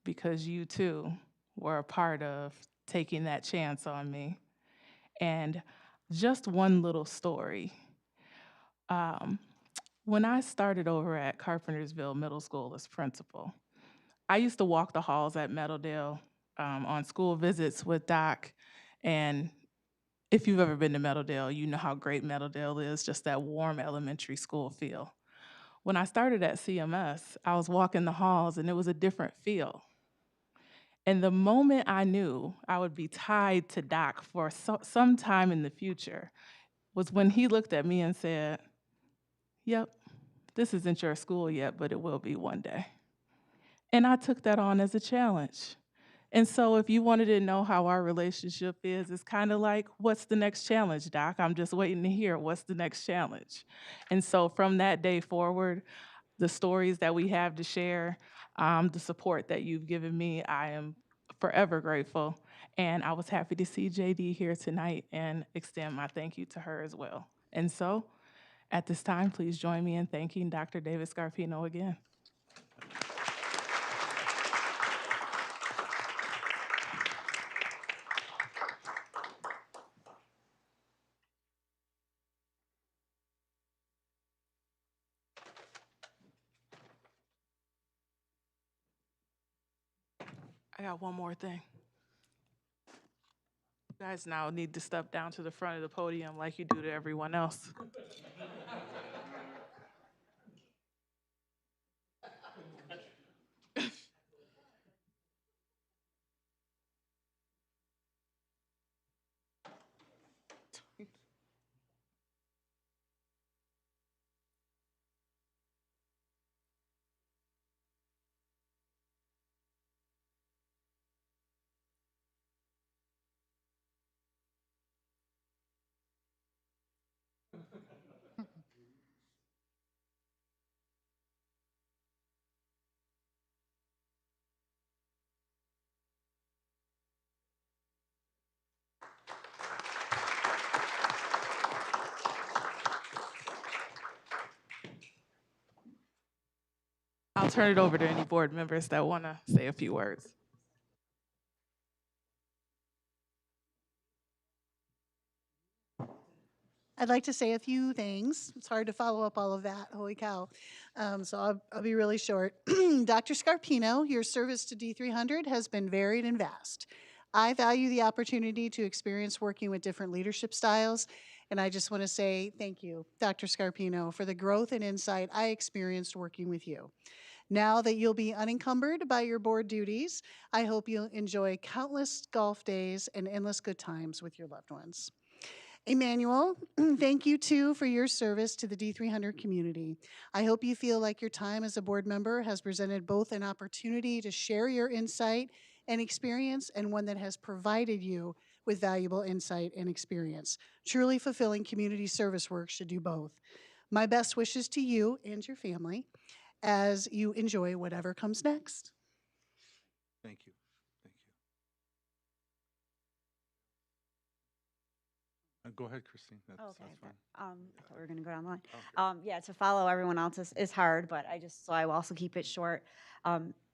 because you too were a part of taking that chance on me. And just one little story. When I started over at Carpentersville Middle School as principal, I used to walk the halls at Meadowdale on school visits with Doc. And if you've ever been to Meadowdale, you know how great Meadowdale is, just that warm elementary school feel. When I started at CMS, I was walking the halls and it was a different feel. And the moment I knew I would be tied to Doc for some time in the future was when he looked at me and said, "Yep, this isn't your school yet, but it will be one day." And I took that on as a challenge. And so if you wanted to know how our relationship is, it's kind of like, what's the next challenge, Doc? I'm just waiting to hear what's the next challenge. And so from that day forward, the stories that we have to share, the support that you've given me, I am forever grateful. And I was happy to see JD here tonight and extend my thank you to her as well. And so at this time, please join me in thanking Dr. David Scarpino again. I got one more thing. You guys now need to step down to the front of the podium like you do to everyone else. I'll turn it over to any board members that want to say a few words. I'd like to say a few things. It's hard to follow up all of that. Holy cow. So I'll be really short. Dr. Scarpino, your service to D300 has been varied and vast. I value the opportunity to experience working with different leadership styles, and I just want to say thank you, Dr. Scarpino, for the growth and insight I experienced working with you. Now that you'll be unencumbered by your board duties, I hope you'll enjoy countless golf days and endless good times with your loved ones. Emmanuel, thank you too for your service to the D300 community. I hope you feel like your time as a board member has presented both an opportunity to share your insight and experience and one that has provided you with valuable insight and experience. Truly fulfilling community service work should do both. My best wishes to you and your family as you enjoy whatever comes next. Thank you. Thank you. Go ahead, Christine. That's fine. I thought we were going to go down the line. Yeah, to follow everyone else is hard, but I will also keep it short.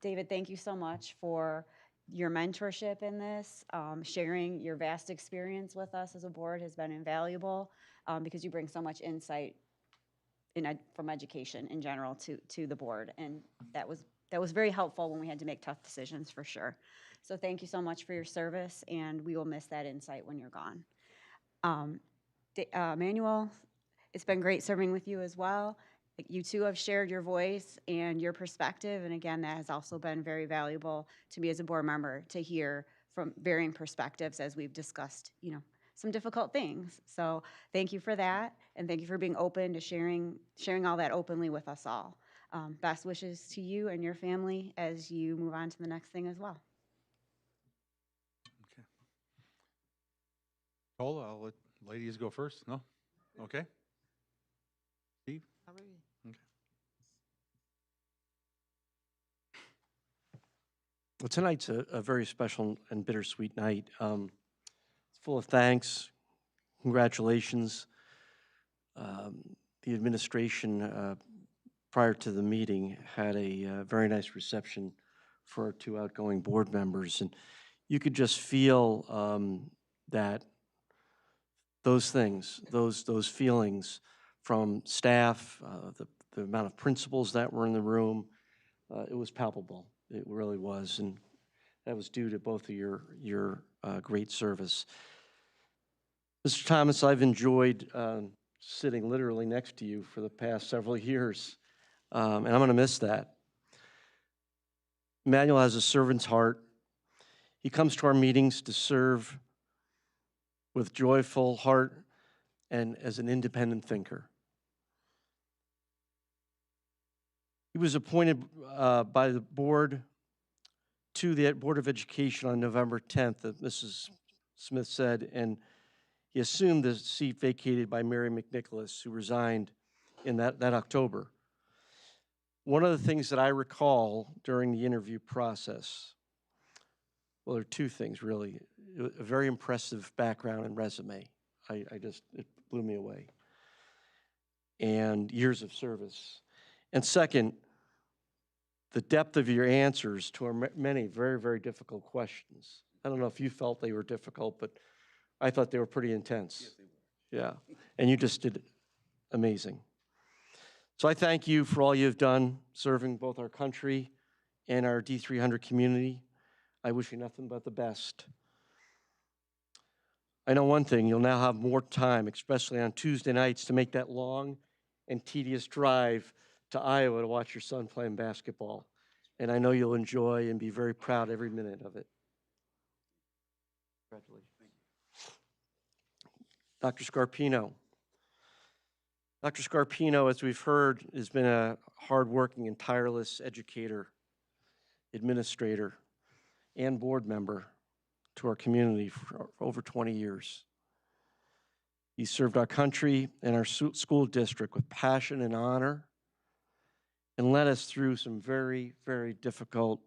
David, thank you so much for your mentorship in this. Sharing your vast experience with us as a board has been invaluable because you bring so much insight from education in general to the board, and that was very helpful when we had to make tough decisions for sure. So thank you so much for your service, and we will miss that insight when you're gone. Manuel, it's been great serving with you as well. You two have shared your voice and your perspective, and again, that has also been very valuable to me as a board member to hear from varying perspectives as we've discussed, some difficult things. So thank you for that, and thank you for being open to sharing all that openly with us all. Best wishes to you and your family as you move on to the next thing as well. Okay. Paula, I'll let ladies go first. No? Okay. Steve? Okay. Well, tonight's a very special and bittersweet night. It's full of thanks, congratulations. The administration, prior to the meeting, had a very nice reception for our two outgoing board members. And you could just feel that those things, those feelings from staff, the amount of principals that were in the room, it was palpable. It really was, and that was due to both of your great service. Mr. Thomas, I've enjoyed sitting literally next to you for the past several years, and I'm going to miss that. Emmanuel has a servant's heart. He comes to our meetings to serve with joyful heart and as an independent thinker. He was appointed by the board to the Board of Education on November 10th, as Mrs. Smith said, and he assumed the seat vacated by Mary McNicholas, who resigned in that October. One of the things that I recall during the interview process, well, there are two things really. A very impressive background and resume. It blew me away. And years of service. And second, the depth of your answers to our many very, very difficult questions. I don't know if you felt they were difficult, but I thought they were pretty intense. Yes, they were. Yeah, and you just did amazing. So I thank you for all you've done serving both our country and our D300 community. I wish you nothing but the best. I know one thing, you'll now have more time, especially on Tuesday nights, to make that long and tedious drive to Iowa to watch your son playing basketball. And I know you'll enjoy and be very proud every minute of it. Congratulations. Dr. Scarpino. Dr. Scarpino, as we've heard, has been a hardworking and tireless educator, administrator, and board member to our community for over 20 years. He served our country and our school district with passion and honor, and led us through some very, very difficult,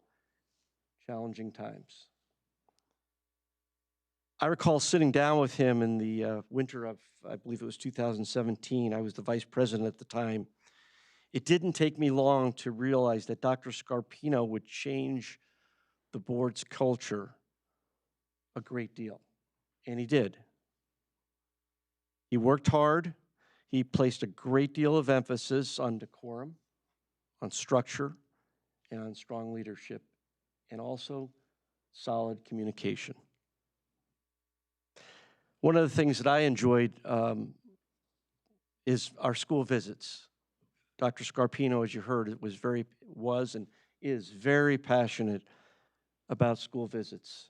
challenging times. I recall sitting down with him in the winter of, I believe it was 2017. I was the vice president at the time, It didn't take me long to realize that Dr. Scarpino would change the board's culture a great deal, and he did. He worked hard. He placed a great deal of emphasis on decorum, on structure, and on strong leadership, and also solid communication. One of the things that I enjoyed is our school visits. Dr. Scarpino, as you heard, was and is very passionate about school visits.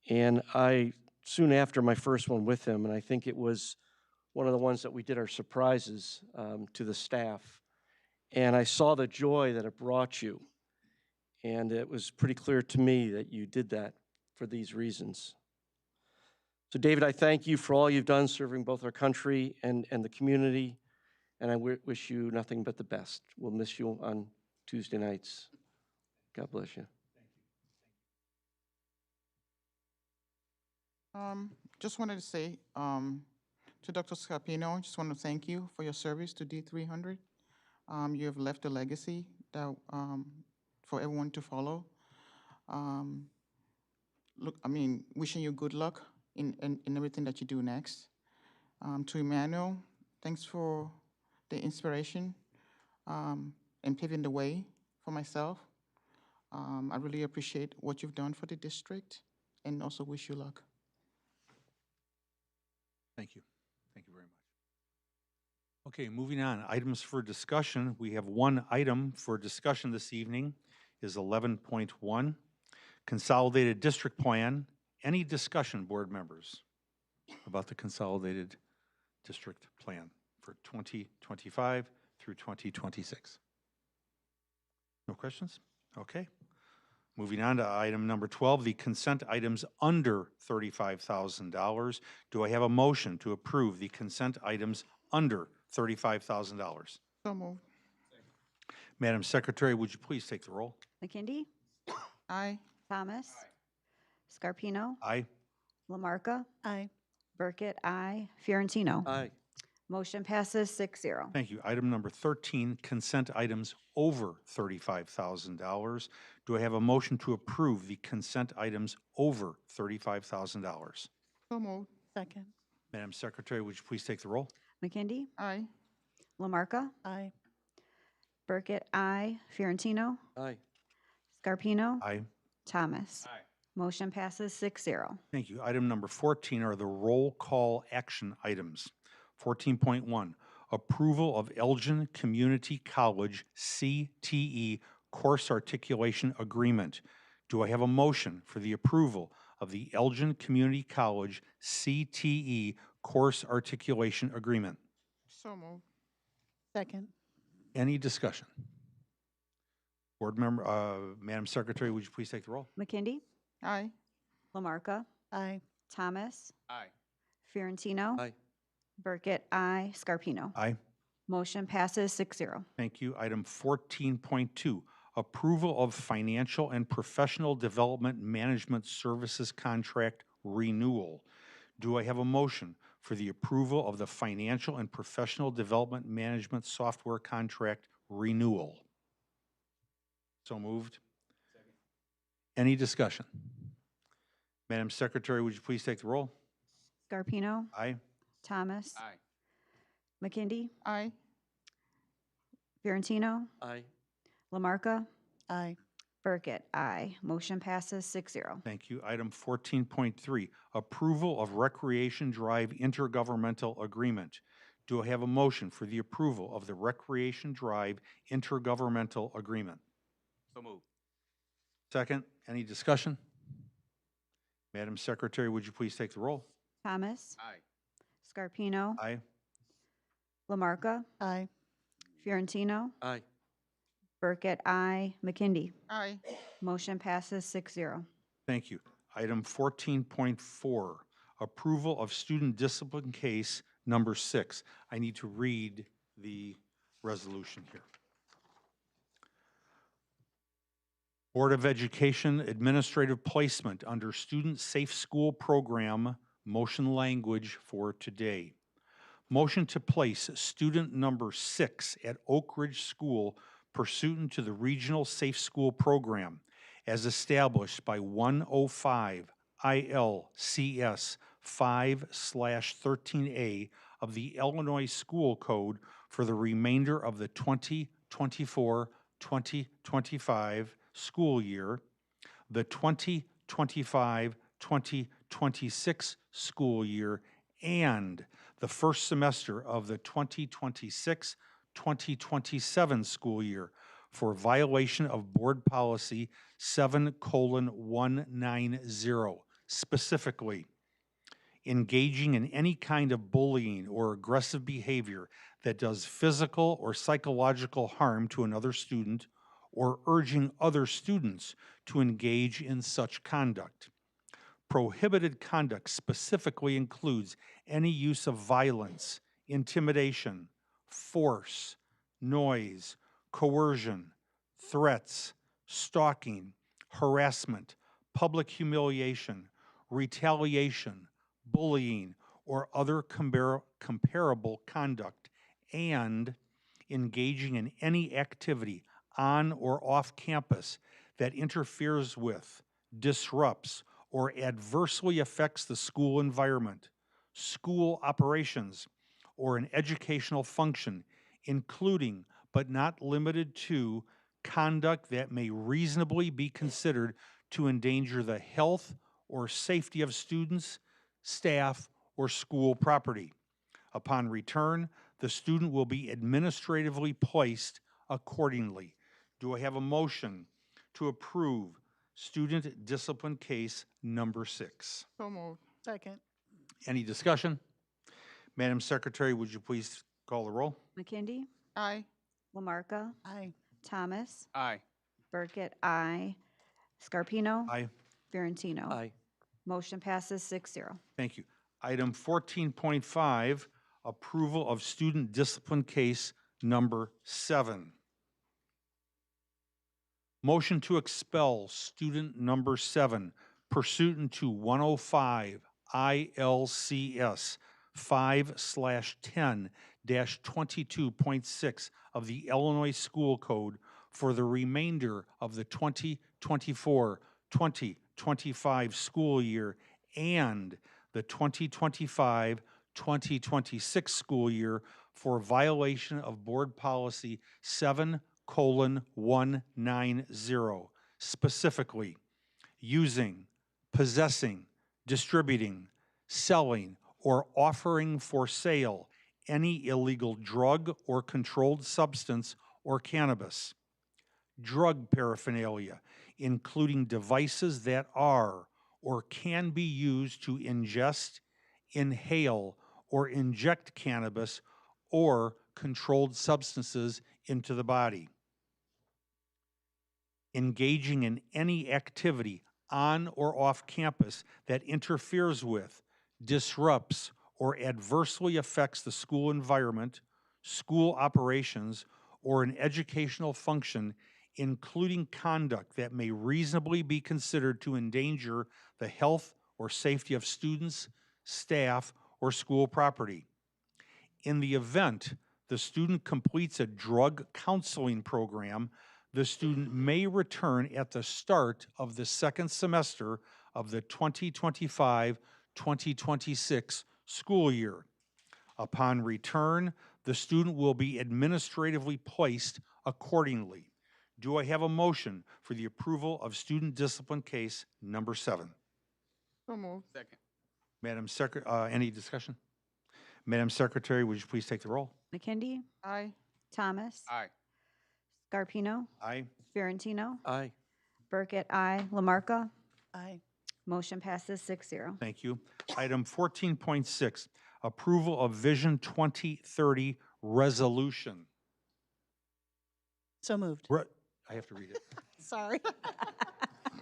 And soon after my first one with him, and I think it was one of the ones that we did our surprises to the staff, and I saw the joy that it brought you. And it was pretty clear to me that you did that for these reasons. So David, I thank you for all you've done serving both our country and the community, and I wish you nothing but the best. We'll miss you on Tuesday nights. God bless you. Just wanted to say to Dr. Scarpino, just want to thank you for your service to D300. You have left a legacy that for everyone to follow. Wishing you good luck in everything that you do next. To Emmanuel, thanks for the inspiration and paving the way for myself. I really appreciate what you've done for the district and also wish you luck. Thank you. Thank you very much. Okay, moving on. Items for discussion. We have one item for discussion this evening is 11.1, Consolidated District Plan. Any discussion, board members, about the Consolidated District Plan for 2025 through 2026? No questions? Okay. Moving on to item number 12, the consent items under $35,000. Do I have a motion to approve the consent items under $35,000? So moved. Madam Secretary, would you please take the roll? McKindy, Aye. Thomas, Scarpino, Aye. Lamarca, Aye. Burkett, aye. Fiorentino. Aye. Motion passes 6-0. Thank you. Item number 13, consent items over $35,000. Do I have a motion to approve the consent items over $35,000? So moved. Second. Madam Secretary, would you please take the roll? McKindy, Aye. Lamarca, Aye. Burkett, aye. Fiorentino, Aye. Scarpino, Aye. Thomas. Aye. Motion passes 6-0. Thank you. Item number 14 are the roll call action items. 14.1, approval of Elgin Community College CTE Course Articulation Agreement. Do I have a motion for the approval of the Elgin Community College CTE Course Articulation Agreement? So moved. Second. Any discussion? Board member, Madam Secretary, would you please take the roll? McKindy, Aye. Lamarca, Aye. Thomas, Aye. Fiorentino, Aye. Burkett, aye. Scarpino. Aye. Motion passes 6-0. Thank you. Item 14.2, approval of financial and professional development management services contract renewal. Do I have a motion for the approval of the financial and professional development management software contract renewal? So moved. Any discussion? Madam Secretary, would you please take the roll? Scarpino, Aye. Thomas, Aye. McKindy, Aye. Fiorentino, Aye. Lamarca, Aye. Burkett, aye. Motion passes 6-0. Thank you. Item 14.3, approval of Recreation Drive Intergovernmental Agreement. Do I have a motion for the approval of the Recreation Drive Intergovernmental Agreement? So moved. Second, any discussion? Madam Secretary, would you please take the roll? Thomas, Aye. Scarpino, Aye. Lamarca, Aye. Fiorentino, Aye. Burkett, aye. McKindy. Aye. Motion passes 6-0. Thank you. Item 14.4, approval of student discipline case number 6. I need to read the resolution here. Board of Education administrative placement under Student Safe School Program, motion language for today. Motion to place student number 6 at Oak Ridge School pursuant to the Regional Safe School Program as established by 105 ILCS 5/13A of the Illinois School Code for the remainder of the 2024-2025 school year, the 2025-2026 school year, and the first semester of the 2026-2027 school year for violation of Board Policy 7:190, specifically engaging in any kind of bullying or aggressive behavior that does physical or psychological harm to another student, or urging other students to engage in such conduct. Prohibited conduct specifically includes any use of violence, intimidation, force, noise, coercion, threats, stalking, harassment, public humiliation, retaliation, bullying, or other comparable conduct, and engaging in any activity on or off campus that interferes with, disrupts, or adversely affects the school environment, school operations, or an educational function, including but not limited to conduct that may reasonably be considered to endanger the health or safety of students, staff, or school property. Upon return, the student will be administratively placed accordingly. Do I have a motion to approve student discipline case number 6? So moved. Second. Any discussion? Madam Secretary, would you please call the roll? McKindy, Aye. Lamarca, Aye. Thomas, Aye. Burkett, I, Scarpino, Aye. Fiorentino. Aye. Motion passes 6-0. Thank you. Item 14.5, approval of student discipline case number 7. Motion to expel student number 7 pursuant to 105 ILCS 5/10-22.6 of the Illinois School Code for the remainder of the 2024-2025 school year and the 2025-2026 school year for violation of Board Policy 7:190, specifically using, possessing, distributing, selling, or offering for sale any illegal drug or controlled substance or cannabis, drug paraphernalia, including devices that are or can be used to ingest, inhale, or inject cannabis or controlled substances into the body. Engaging in any activity on or off campus that interferes with, disrupts, or adversely affects the school environment, school operations, or an educational function, including conduct that may reasonably be considered to endanger the health or safety of students, staff, or school property. In the event the student completes a drug counseling program, the student may return at the start of the second semester of the 2025-2026 school year. Upon return, the student will be administratively placed accordingly. Do I have a motion for the approval of student discipline case number 7? So moved. Second. Madam Secretary, any discussion? Madam Secretary, would you please take the roll? McKindy, Aye. Thomas, Aye. Scarpino, Aye. Fiorentino, Aye. Burkett, I, Lamarca. Aye. Motion passes 6-0. Thank you. Item 14.6, approval of Vision 2030 resolution. So moved. I have to read it. Sorry.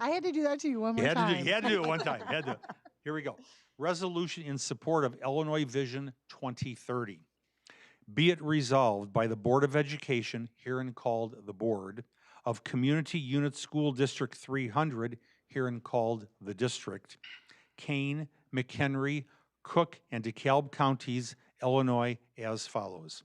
I had to do that to you one You more had time. to do it one time. You had to. Here we go. Resolution in support of Illinois Vision 2030. Be it resolved by the Board of Education, herein called the Board, of Community Unit School District 300, herein called the District, Kane, McHenry, Cook, and DeKalb counties, Illinois as follows.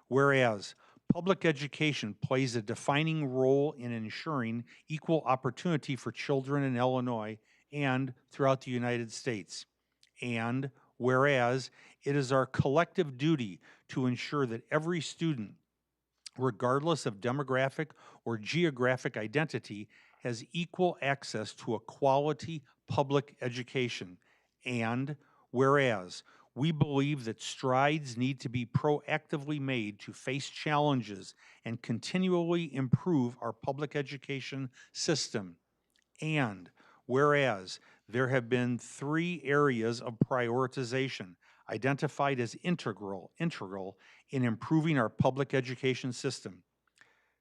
Whereas public education plays a defining role in ensuring equal opportunity for children in Illinois and throughout the United States. And whereas it is our collective duty to ensure that every student, regardless of demographic or geographic identity, has equal access to a quality public education. And whereas we believe that strides need to be proactively made to face challenges and continually improve our public education system. And whereas there have been 3 areas of prioritization identified as integral in improving our public education system: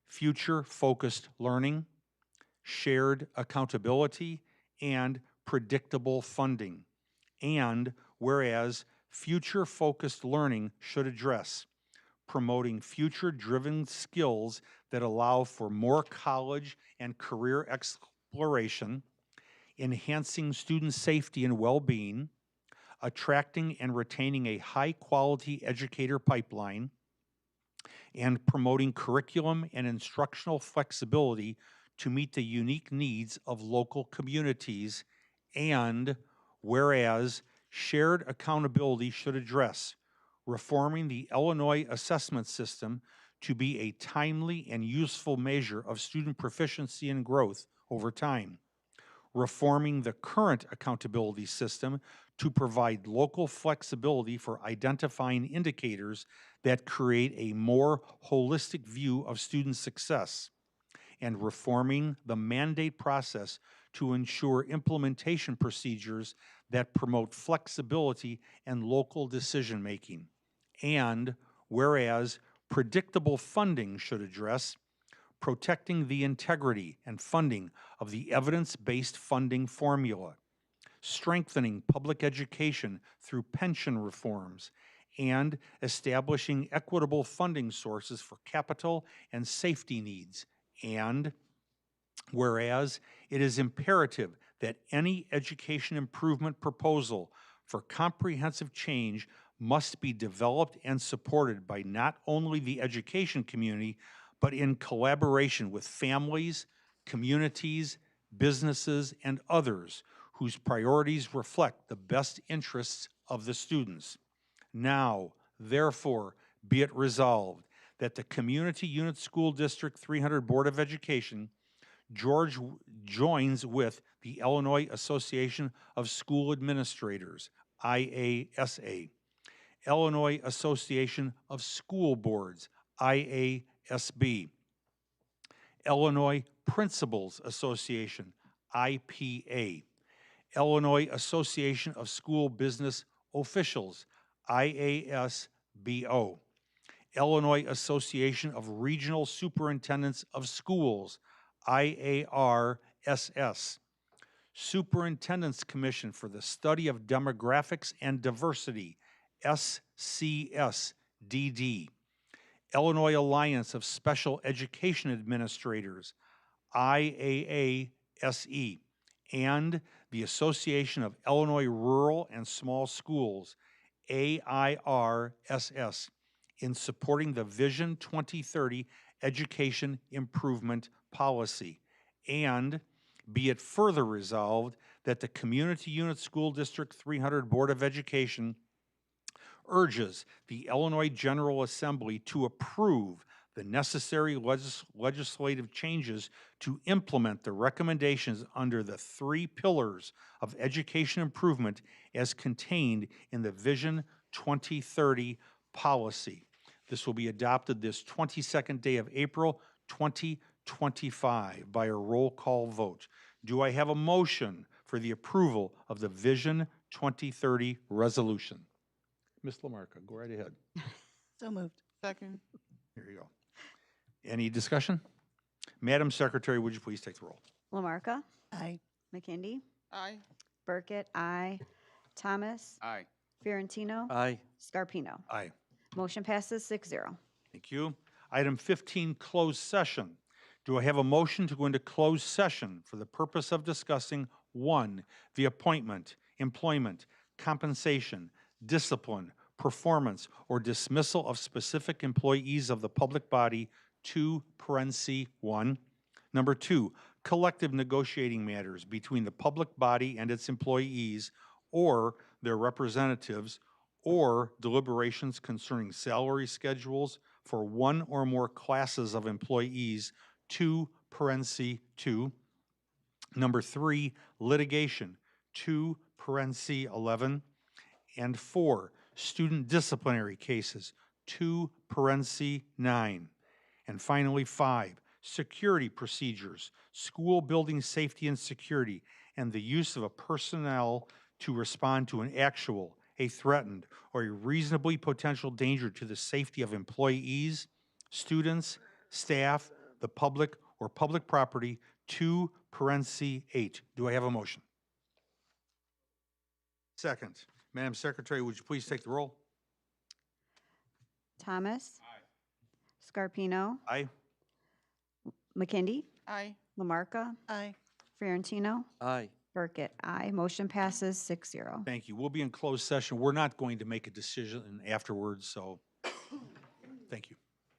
future-focused learning, shared accountability, and predictable funding. And whereas future-focused learning should address promoting future-driven skills that allow for more college and career exploration, enhancing student safety and well-being, attracting and retaining a high-quality educator pipeline, and promoting curriculum and instructional flexibility to meet the unique needs of local communities. And whereas shared accountability should address reforming the Illinois assessment system to be a timely and useful measure of student proficiency and growth over time, reforming the current accountability system to provide local flexibility for identifying indicators that create a more holistic view of student success, and reforming the mandate process to ensure implementation procedures that promote flexibility and local decision-making. And whereas predictable funding should address protecting the integrity and funding of the evidence-based funding formula, strengthening public education through pension reforms, and establishing equitable funding sources for capital and safety needs. And whereas it is imperative that any education improvement proposal for comprehensive change must be developed and supported by not only the education community, but in collaboration with families, communities, businesses, and others whose priorities reflect the best interests of the students. Now, therefore, be it resolved that the Community Unit School District 300 Board of Education joins with the Illinois Association of School Administrators, IASA, Illinois Association of School Boards, IASB, Illinois Principals Association, IPA, Illinois Association of School Business Officials, IASBO, Illinois Association of Regional Superintendents of Schools, IARSS, Superintendent's Commission for the Study of Demographics and Diversity, SCSDD, Illinois Alliance of Special Education Administrators, IAASE, and the Association of Illinois Rural and Small Schools, AIRSS, in supporting the Vision 2030 Education Improvement Policy. And be it further resolved that the Community Unit School District 300 Board of Education urges the Illinois General Assembly to approve the necessary legislative changes to implement the recommendations under the 3 pillars of education improvement as contained in the Vision 2030 policy. This will be adopted this 22nd day of April 2025 by a roll call vote. Do I have a motion for the approval of the Vision 2030 resolution? Ms. Lamarca, go right ahead. So moved. Second. Here you go. Any discussion? Madam Secretary, would you please take the roll? Lamarca, Aye. McKindy, Aye. Burkett, aye. Thomas, Aye. Fiorentino, Aye. Scarpino. Aye. Motion passes 6-0. Thank you. Item 15, closed session. Do I have a motion to go into closed session for the purpose of discussing 1, the appointment, employment, compensation, discipline, performance, or dismissal of specific employees of the public body, 2(1). Number 2, collective negotiating matters between the public body and its employees or their representatives, or deliberations concerning salary schedules for one or more classes of employees, 2(2). Number 3, litigation, 2(11). And 4, student disciplinary cases, 2(9). And finally, 5, security procedures, school building safety and security, and the use of a personnel to respond to an actual, a threatened, or a reasonably potential danger to the safety of employees, students, staff, the public, or public property, 2(8). Do I have a motion? Second. Madam Secretary, would you please take the roll? Thomas. Scarpino. Aye. McKindy. Aye. Lamarca. Aye. Ferrantino. Aye. Burkett. Aye. Motion passes 6-0. Thank you. We'll be in closed session. We're not going to make a decision afterwards, so thank you.